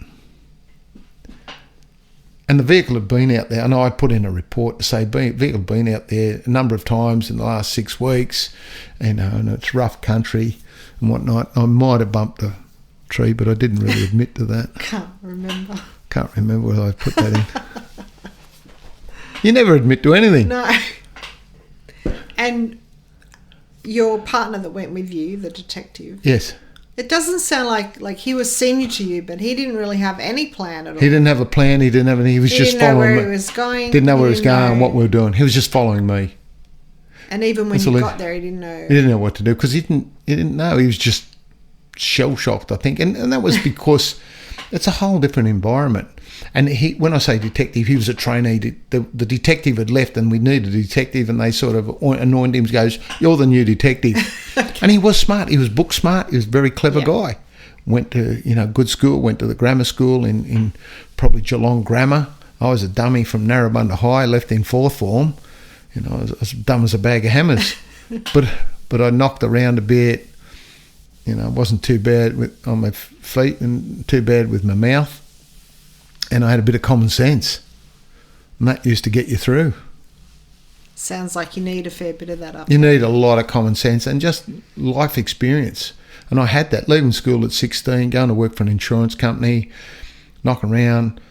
And the vehicle had been out there, and I put in a report to say vehicle had been out there a number of times in the last 6 weeks, and it's rough country and whatnot. I might have bumped a tree, but I didn't really admit to that.
Can't remember
whether I put that in. You never admit to anything.
No. And your partner that went with you, the detective.
Yes.
It doesn't sound like he was senior to you, but he didn't really have any plan at all.
He didn't have a plan. He didn't have any. He was just following me.
Didn't know where he was going.
Didn't know where he was going and what we were doing. He was just following me.
And even when you got there, he didn't know.
He didn't know what to do because he didn't know. He was just shell-shocked, I think. And that was because it's a whole different environment. And when I say detective, he was a trainee. The detective had left and we needed a detective, and they sort of anointed him and goes, "You're the new detective." Okay. And he was smart. He was book smart. He was a very clever guy. Went to, good school, went to the grammar school in probably Geelong Grammar. I was a dummy from Narrabundah High, left in 4th form. I was as dumb as a bag of hammers. but I knocked around a bit. I wasn't too bad on my feet and too bad with my mouth. And I had a bit of common sense. And that used to get you through.
Sounds like you need a fair bit of that up.
You need a lot of common sense and just life experience. And I had that, leaving school at 16, going to work for an insurance company, knocking around,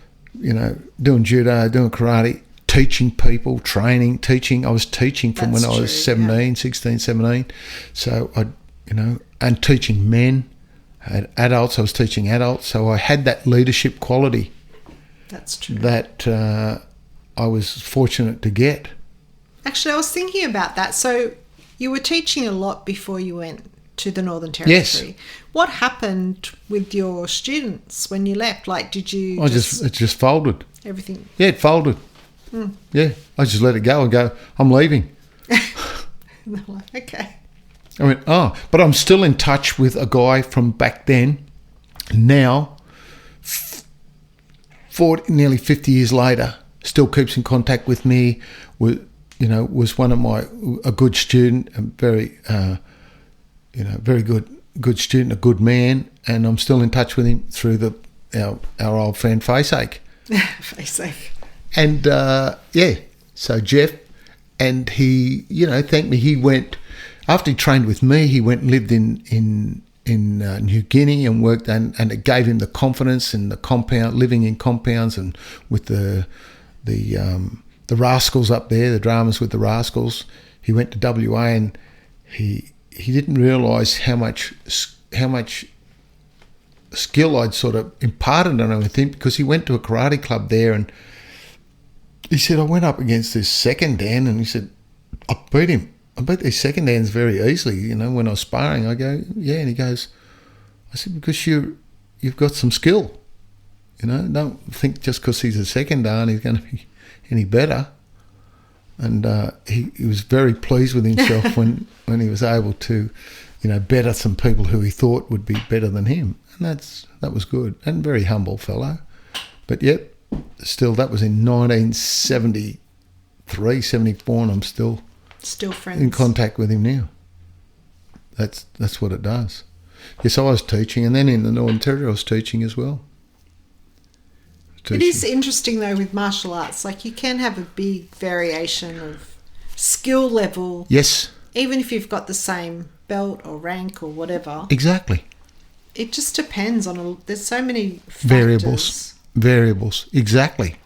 doing judo, doing karate, teaching people, training, teaching. I was teaching from when I was 16, 17. So and teaching men, adults. I was teaching adults. So I had that leadership quality.
That's true.
That I was fortunate to get.
Actually, I was thinking about that. So you were teaching a lot before you went to the Northern Territory.
Yes.
What happened with your students when you left? Like, did you
it just folded.
Everything?
Yeah, it folded. Yeah, I just let it go and go, "I'm leaving."
Okay.
I went, but I'm still in touch with a guy from back then. Now, nearly 50 years later, still keeps in contact with me. Was one of a good student, a very, very good student, a good man, and I'm still in touch with him through our old friend Faceache.
Faceache.
And so Jeff, and he, thanked me. He went after he trained with me. He went and lived in New Guinea and worked, and it gave him the confidence in the compound, living in compounds and with the rascals up there, the dramas with the rascals. He went to WA and he didn't realise how much skill I'd sort of imparted on him, I think, because he went to a karate club there and he said, "I went up against this second Dan," and he said, "I beat him. I beat these second Dans very easily, when I was sparring." I go, "Yeah," and he goes, I said, "Because you've got some skill. Don't think just because he's a second Dan he's going to be any better." And he was very pleased with himself when he was able to, better some people who he thought would be better than him. And that was good. And very humble fellow. But yet, still, that was in 1973, 74, and I'm still
friends,
in contact with him now. That's what it does. Yes, I was teaching, and then in the Northern Territory I was teaching as well.
It is interesting though with martial arts, like you can have a big variation of skill level.
Yes.
Even if you've got the same belt or rank or whatever.
Exactly.
It just depends on there's so many factors.
Variables, exactly.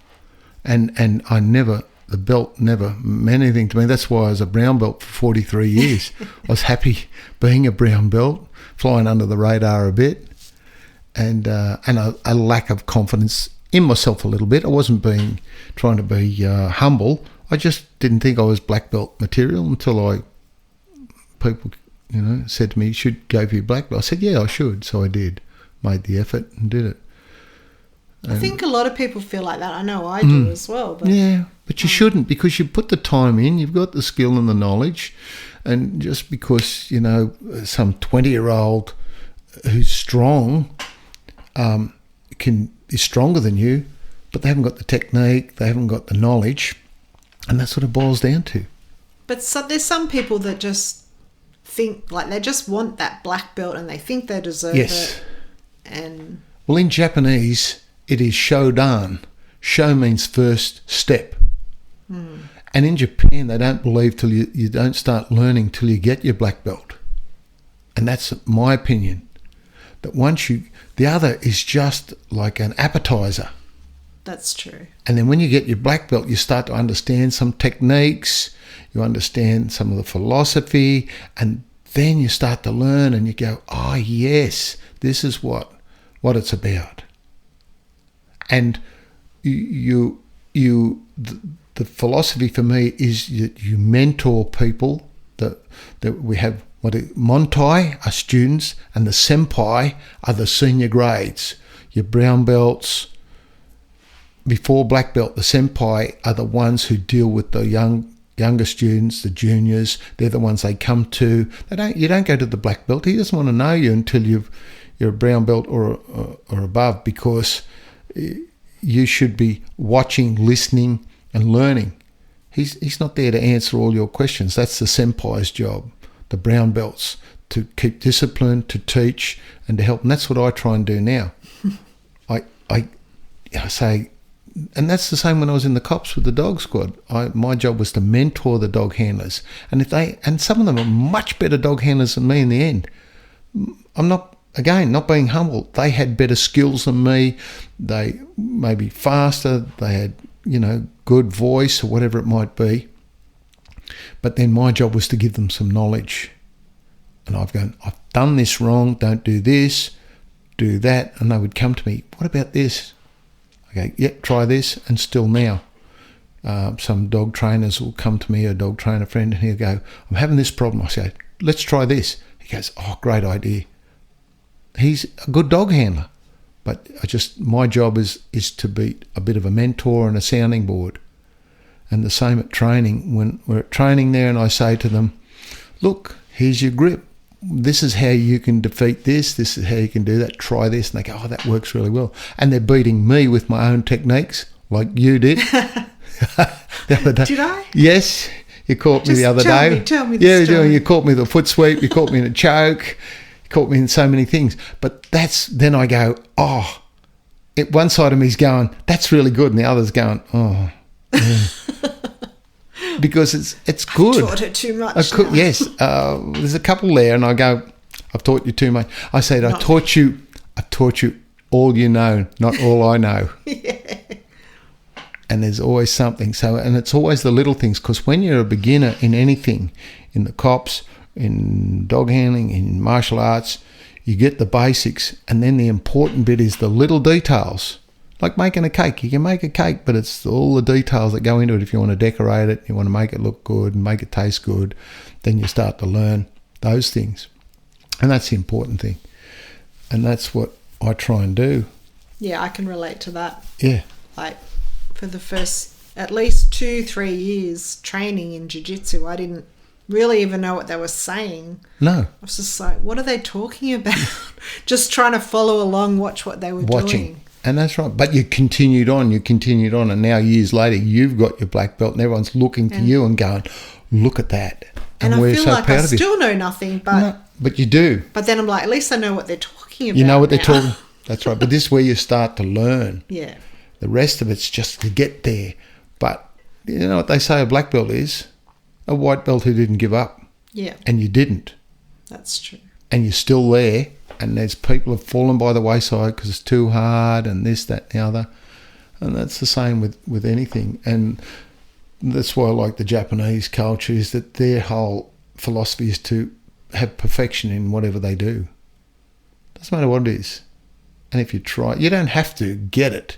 And I never the belt never meant anything to me. That's why I was a brown belt for 43 years. I was happy being a brown belt, flying under the radar a bit, and a lack of confidence in myself a little bit. I wasn't trying to be humble. I just didn't think I was black belt material until people, said to me, "You should go for your black belt." I said, "Yeah, I should." So I did, made the effort and did it.
I think a lot of people feel like that. I know I do as well. But,
yeah, but you shouldn't, because you put the time in, you've got the skill and the knowledge, and just because, some 20-year-old who's strong is stronger than you, but they haven't got the technique, they haven't got the knowledge, and that's what it boils down to.
But there's some people that just think, like, they just want that black belt and they think they deserve it. And
well, in Japanese, it is shodan. Sho means first step. And in Japan, they don't believe till you don't start learning till you get your black belt. And that's my opinion. That the other is just like an appetizer.
That's true.
And then when you get your black belt, you start to understand some techniques, you understand some of the philosophy, and then you start to learn and you go, oh, yes, this is what it's about. And the philosophy for me is that you mentor people, that we have Montai are students and the senpai are the senior grades. Your brown belts, before black belt, the senpai are the ones who deal with the younger students, the juniors. They're the ones they come to. You don't go to the black belt. He doesn't want to know you until you're a brown belt or above, because you should be watching, listening and learning. He's not there to answer all your questions. That's the senpai's job, the brown belts, to keep discipline, to teach and to help. And that's what I try and do now. I say, and that's the same when I was in the cops with the dog squad. My job was to mentor the dog handlers. And some of them are much better dog handlers than me in the end. I'm not being humble. They had better skills than me. They may be faster. They had, good voice or whatever it might be. But then my job was to give them some knowledge. And I've done this wrong. Don't do this, do that. And they would come to me, what about this? Okay, yeah, try this. And still now, some dog trainers will come to me, a dog trainer friend, and he'll go, I'm having this problem. I say, let's try this. He goes, oh, great idea. He's a good dog handler, but my job is to be a bit of a mentor and a sounding board. And the same at training. When we're at training there and I say to them, look, here's your grip. This is how you can defeat this. This is how you can do that. Try this. And they go, oh, that works really well. And they're beating me with my own techniques like you did the other day.
Did I?
Yes. You caught me the other day.
Tell me the story.
You caught me with a foot sweep. You caught me in a choke. Caught me in so many things. But then I go, oh, one side of me's going, that's really good, and the other's going, oh. Yeah. Because it's good.
I've taught it too much.
Yes. There's a couple there, and I go, I've taught you too much. I said, I taught you all you know, not all I know.
Yeah.
And there's always something. So, and it's always the little things, because when you're a beginner in anything, in the cops, in dog handling, in martial arts, you get the basics, and then the important bit is the little details. Like making a cake. You can make a cake, but it's all the details that go into it. If you want to decorate it, you want to make it look good and make it taste good, then you start to learn those things. And that's the important thing. And that's what I try and do.
Yeah, I can relate to that.
Yeah.
Like, for the first at least 2-3 years training in jiu-jitsu, I didn't really even know what they were saying.
No.
I was just like, what are they talking about? Just trying to follow along, watch what they were doing.
And that's right. But you continued on, and now years later, you've got your black belt, and everyone's looking to you and going, look at that.
And I feel like I still know nothing, but...
No, but you do.
But then I'm like, at least I know what they're talking about.
You know what they're talking... That's right. But this is where you start to learn.
Yeah.
The rest of it's just to get there. But you know what they say a black belt is? A white belt who didn't give up.
Yeah.
And you didn't.
That's true.
And you're still there. And there's people who've fallen by the wayside because it's too hard and this, that, and the other. And that's the same with anything. And that's why I like the Japanese culture, is that their whole philosophy is to have perfection in whatever they do. Doesn't matter what it is. And if you try, you don't have to get it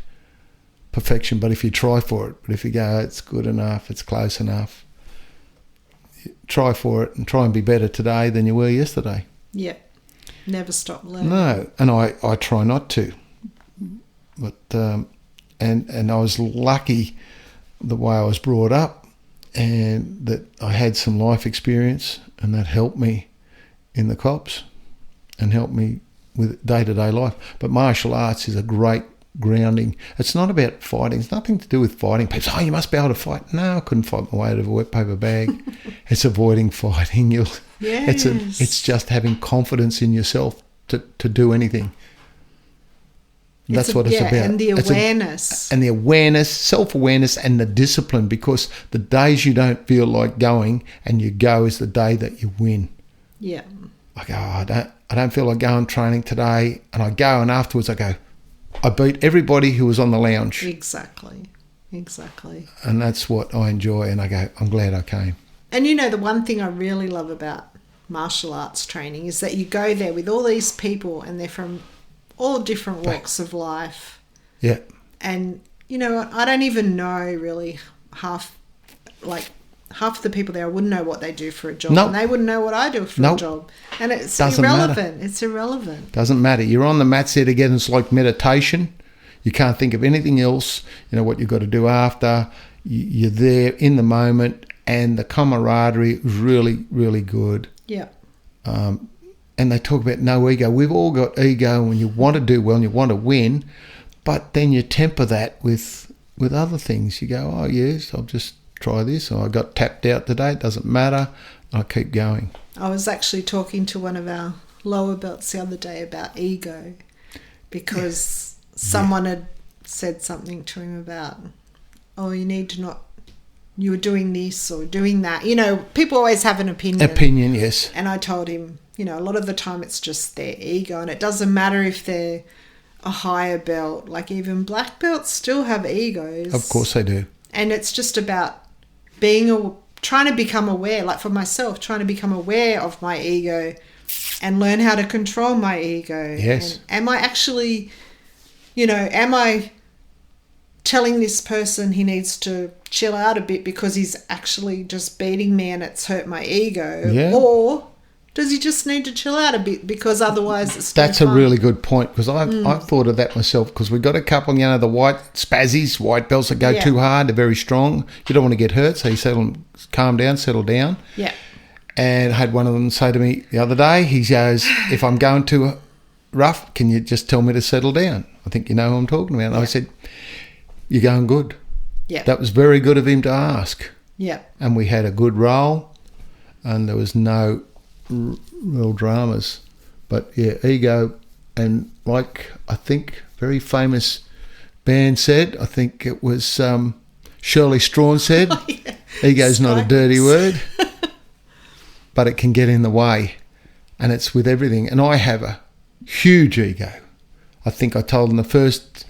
perfection, but if you try for it, but if you go, it's good enough, it's close enough, try for it and try and be better today than you were yesterday.
Yeah. Never stop learning.
No, and I try not to. But and I was lucky the way I was brought up, and that I had some life experience, and that helped me in the cops and helped me with day-to-day life. But martial arts is a great grounding. It's not about fighting. It's nothing to do with fighting. People say, oh, you must be able to fight. No, I couldn't fight my way out of a wet paper bag. It's avoiding fighting.
Yes.
It's just having confidence in yourself to do anything. That's what it's about.
And the awareness.
And the awareness, self-awareness, and the discipline, because the days you don't feel like going and you go is the day that you win.
Yeah.
I go, oh, I don't feel like going training today, and I go, and afterwards I go, I beat everybody who was on the lounge.
Exactly.
And that's what I enjoy, and I go, I'm glad I came.
And you know, the one thing I really love about martial arts training is that you go there with all these people, and they're from all different walks of life.
Yeah.
And, you know, I don't even know really half the people there. I wouldn't know what they do for a job.
Nope.
And they wouldn't know what I do for a job. And it's
Doesn't
irrelevant.
matter.
It's irrelevant.
Doesn't matter. You're on the mats there together. It's like meditation. You can't think of anything else. You know what you've got to do after. You're there in the moment, and the camaraderie is really, really good.
Yeah.
And they talk about no ego. We've all got ego when you want to do well and you want to win, but then you temper that with other things. You go, oh, yes, I'll just try this. Or I got tapped out today. It doesn't matter. I'll keep going.
I was actually talking to one of our lower belts the other day about ego, because someone had said something to him about, oh, you were doing this or doing that. You know, people always have an opinion.
Opinion, yes.
And I told him, you know, a lot of the time it's just their ego, and it doesn't matter if they're a higher belt. Like, even black belts still have egos.
Of course they do.
And it's just about trying to become aware. Like, for myself, trying to become aware of my ego and learn how to control my ego.
Yes.
And am I actually, you know, am I telling this person he needs to chill out a bit because he's actually just beating me and it's hurt my ego?
Yeah.
Or does he just need to chill out a bit because otherwise it's
That's a really good point, because I've thought of that myself, because we've got a couple, you know, the white belts that go too hard, they're very strong. You don't want to get hurt, so you calm down, settle down.
Yeah.
And I had one of them say to me the other day, he goes, if I'm going too rough, can you just tell me to settle down? I think you know who I'm talking about. And I said, you're going good.
Yeah.
That was very good of him to ask.
Yeah.
And we had a good roll, and there was no real dramas. But yeah, ego, and like I think very famous band said, I think it was Shirley Strawn said, ego's not a dirty word, but it can get in the way, and it's with everything. And I have a huge ego. I think I told them the first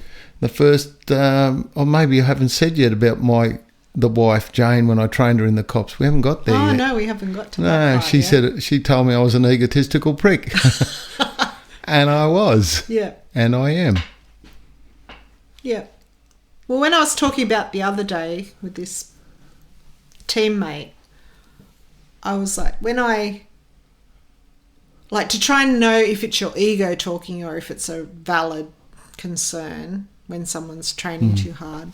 or maybe I haven't said yet about the wife Jane when I trained her in the cops. We haven't got there yet.
No, we haven't got to
that.
that part
she
yet.
said she told me I was an egotistical prick. And I was.
Yeah.
And I am.
Yeah. Well, when I was talking about the other day with this teammate, I was like, to try and know if it's your ego talking or if it's a valid concern when someone's training too hard,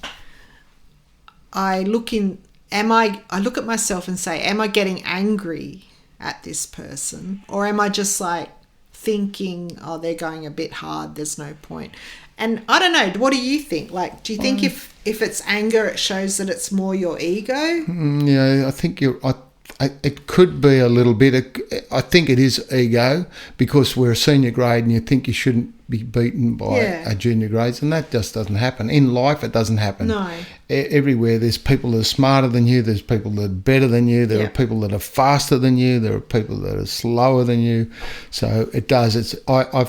I look at myself and say, am I getting angry at this person, or am I just like thinking, oh, they're going a bit hard, there's no point? And I don't know, what do you think? Like, do you think if it's anger, it shows that it's more your ego?
Yeah, I think it could be a little bit. I think it is ego, because we're a senior grade and you think you shouldn't be beaten by a junior grades, and that just doesn't happen. In life, it doesn't happen.
No.
Everywhere, there's people that are smarter than you, there's people that are better than you, there are people that are faster than you, there are people that are slower than you. So it does. I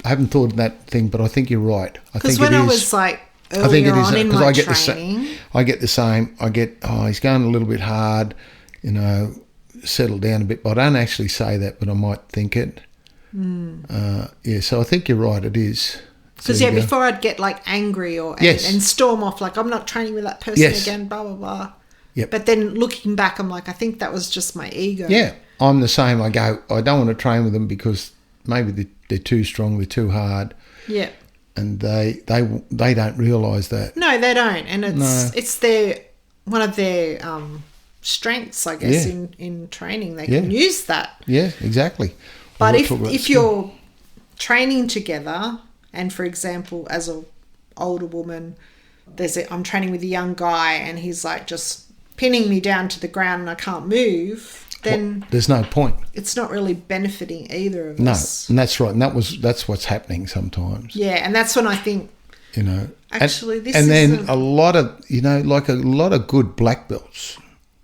haven't thought of that thing, but I think you're right.
Because when I was like earlier
I think it is
on in
because
my
I get
training.
I get the same. I get, he's going a little bit hard, settle down a bit. But I don't actually say that, but I might think it. So I think you're right. It is.
Because
So you go,
before I'd get like angry or
Yes.
and storm off like I'm not training with that person
Yes.
again, blah blah blah.
Yep.
But then looking back, I'm like, I think that was just my ego.
Yeah, I'm the same. I go, I don't want to train with them because maybe they're too strong, they're too hard,
Yeah.
and they don't realise that.
No, they don't, and
No.
it's their one of their strengths, I guess,
Yeah.
in training. They can
Yeah.
use that.
Yeah, exactly.
But
We'll
if
talk about
if
skill.
you're training together, and for example, as a older woman, I'm training with a young guy, and he's like just pinning me down to the ground, and I can't move. Then
There's no point.
it's not really benefiting either of
No,
us.
and that's right. And that's what's happening sometimes.
Yeah, and that's when I think actually this
and then
isn't-
a lot of like a lot of good black belts.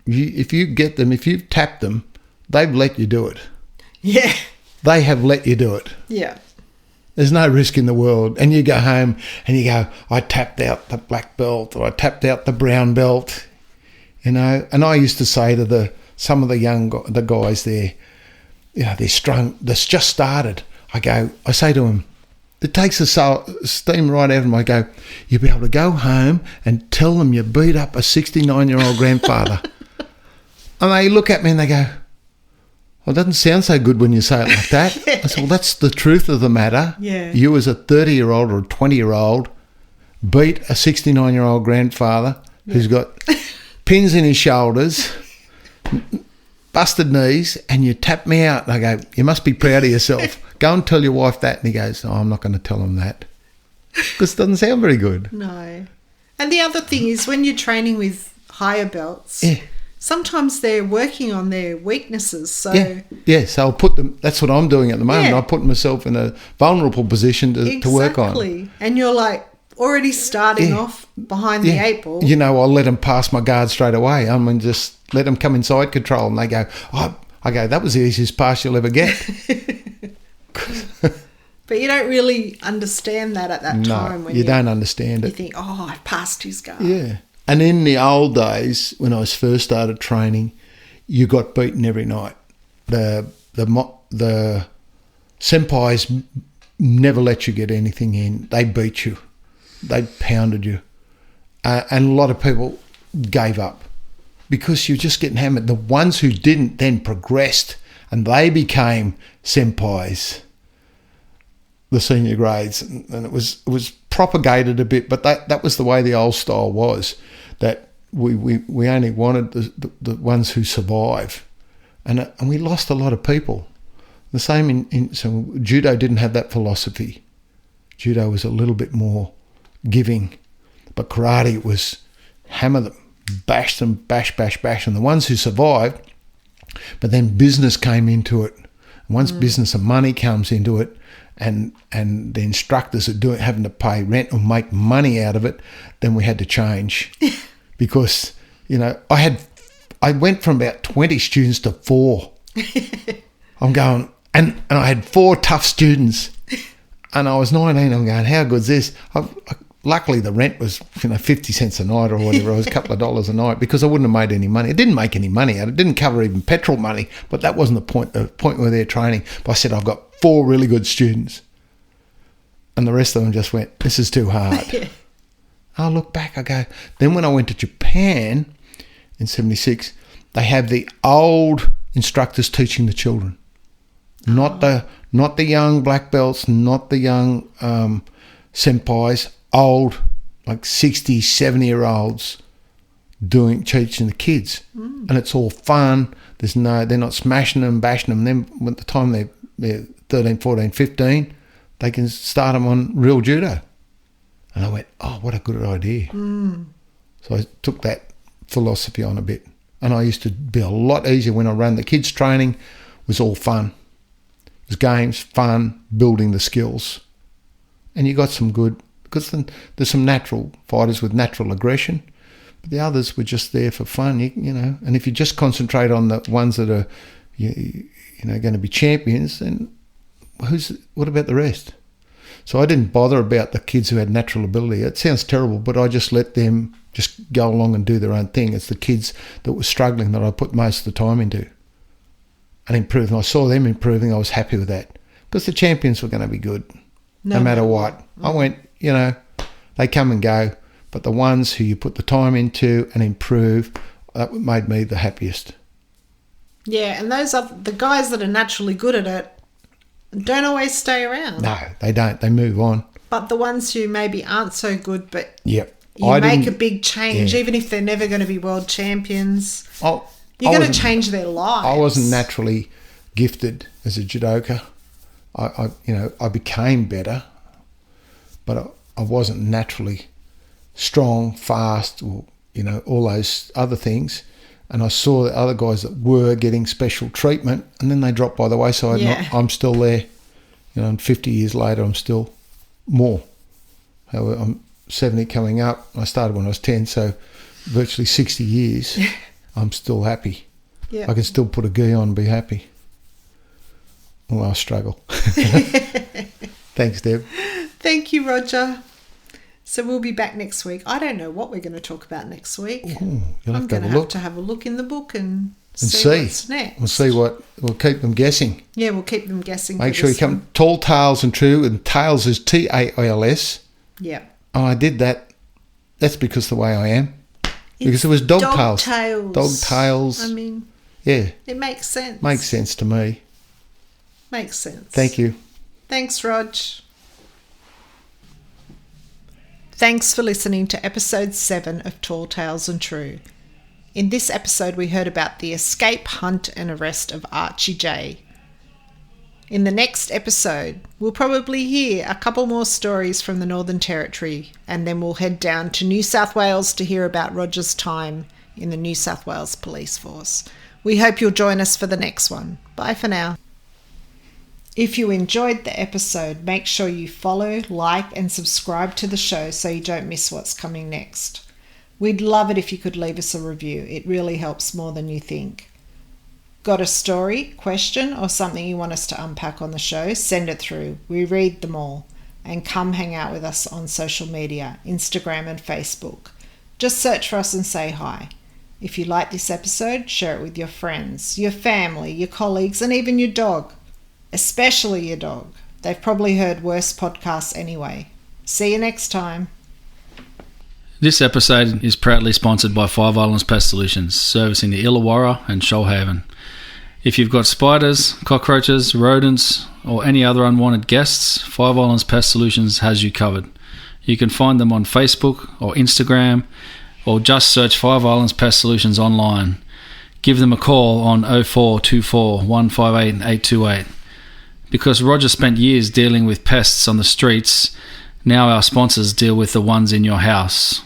If you've tapped them, they've let you do it.
yeah,
They have let you do it.
yeah,
There's no risk in the world. And you go home and you go, I tapped out the black belt or I tapped out the brown belt, And I used to say to some of the guys there, they're strong, that's just started. I say to them, it takes the steam right out of them. I go, you'll be able to go home and tell them you beat up a 69-year-old grandfather. And they look at me and they go, well, it doesn't sound so good when you say it like that. I said, well, that's the truth of the matter.
Yeah.
You as a 30-year-old or a 20-year-old beat a 69-year-old grandfather who's got pins in his shoulders, busted knees, and you tap me out. And I go, you must be proud of yourself. Go and tell your wife that. And he goes, I'm not going to tell him that. Because it doesn't sound very good.
no. And the other thing is when you're training with higher belts,
Yeah.
sometimes they're working on their weaknesses. So
Yeah, so I'll put them, that's what I'm doing at the moment.
Yeah.
I put myself in a vulnerable position to work on.
Exactly. And you're like already starting
Yeah.
off behind the eight ball.
I'll let them pass my guard straight away. I mean, just let them come inside control. And they go, I go, that was the easiest pass you'll ever get.
But you don't really understand that at that time.
No,
When
you don't understand
You
it.
think, oh, I've passed his guard.
Yeah. And in the old days, when I first started training, you got beaten every night. The senpais never let you get anything in. They beat you. They pounded you. And a lot of people gave up because you're just getting hammered. The ones who didn't then progressed and they became senpais, the senior grades, and it was propagated a bit, but that was the way the old style was, that we only wanted the ones who survive, and we lost a lot of people. The same so judo didn't have that philosophy. Judo was a little bit more giving, but karate was hammer them, bash them, bash, and the ones who survived, but then business came into it. Once business and money comes into it, and the instructors are having to pay rent or make money out of it, then we had to change. Because, I went from about 20 students to 4. I'm going, and I had 4 tough students. And I was 19, I'm going, how good's this? Luckily, the rent was 50 cents a night or whatever. It was a couple of dollars a night because I wouldn't have made any money. It didn't make any money out. It didn't cover even petrol money, but that wasn't the point. The point where they're training. But I said, I've got 4 really good students. And the rest of them just went, this is too hard. I look back, I go, then when I went to Japan in 76, they have the old instructors teaching the children. Not the young black belts, not the young senpais, old, like 60, 70-year-olds teaching the kids. And it's all fun. They're not smashing them, bashing them. Then by the time they're 13, 14, 15, they can start them on real judo. And I went, oh, what a good idea. So I took that philosophy on a bit. And I used to be a lot easier when I ran the kids' training. It was all fun. It was games, fun, building the skills. And you got some good, because then there's some natural fighters with natural aggression, but the others were just there for fun, and if you just concentrate on the ones that are, going to be champions, then what about the rest? So I didn't bother about the kids who had natural ability. It sounds terrible, but I just let them just go along and do their own thing. It's the kids that were struggling that I put most of the time into and improved. And I saw them improving. I was happy with that because the champions were going to be good no matter what. I went, they come and go, but the ones who you put the time into and improve, that made me the happiest.
Yeah, and those are the guys that are naturally good at it don't always stay around.
No, they don't. They move on.
But the ones who maybe aren't so good, but
yep.
you make a big change, even if they're never going to be world champions, you're going to change their lives.
I wasn't naturally gifted as a judoka. I became better, but I wasn't naturally strong, fast, or all those other things. And I saw the other guys that were getting special treatment, and then they dropped by the wayside.
Yeah.
I'm still there. And 50 years later, I'm still more. I'm 70 coming up. I started when I was 10, so virtually 60 years. I'm still happy.
Yeah.
I can still put a gi on and be happy. Well, I struggle. Thanks, Deb.
Thank you, Roger. So we'll be back next week. I don't know what we're going to talk about next week.
Ooh,
I'm going to have a look in the book and see what's next.
We'll see we'll keep them guessing.
Yeah, we'll keep them guessing.
Make sure you come Tall Tales and True, and Tales is TALS.
Yeah.
Oh, I did that. That's because the way I am. Because it was dog tails. Dog tails.
I mean,
yeah.
It makes sense.
Makes sense to me.
Makes sense.
Thank you.
Thanks, Rog. Thanks for listening to episode 7 of Tall Tales and True. In this episode, we heard about the escape, hunt and arrest of Archie J. In the next episode, we'll probably hear a couple more stories from the Northern Territory, and then we'll head down to New South Wales to hear about Roger's time in the New South Wales Police Force. We hope you'll join us for the next one. Bye for now. If you enjoyed the episode, make sure you follow, like and subscribe to the show so you don't miss what's coming next. We'd love it if you could leave us a review. It really helps more than you think. Got a story, question or something you want us to unpack on the show? Send it through. We read them all. And come hang out with us on social media, Instagram and Facebook. Just search for us and say hi. If you like this episode, share it with your friends, your family, your colleagues and even your dog. Especially your dog. They've probably heard worse podcasts anyway. See you next time.
This episode is proudly sponsored by Five Islands Pest Solutions, servicing the Illawarra and Shoalhaven. If you've got spiders, cockroaches, rodents, or any other unwanted guests, Five Islands Pest Solutions has you covered. You can find them on Facebook or Instagram, or just search Five Islands Pest Solutions online. Give them a call on 0424 158 828. Because Roger spent years dealing with pests on the streets, now our sponsors deal with the ones in your house.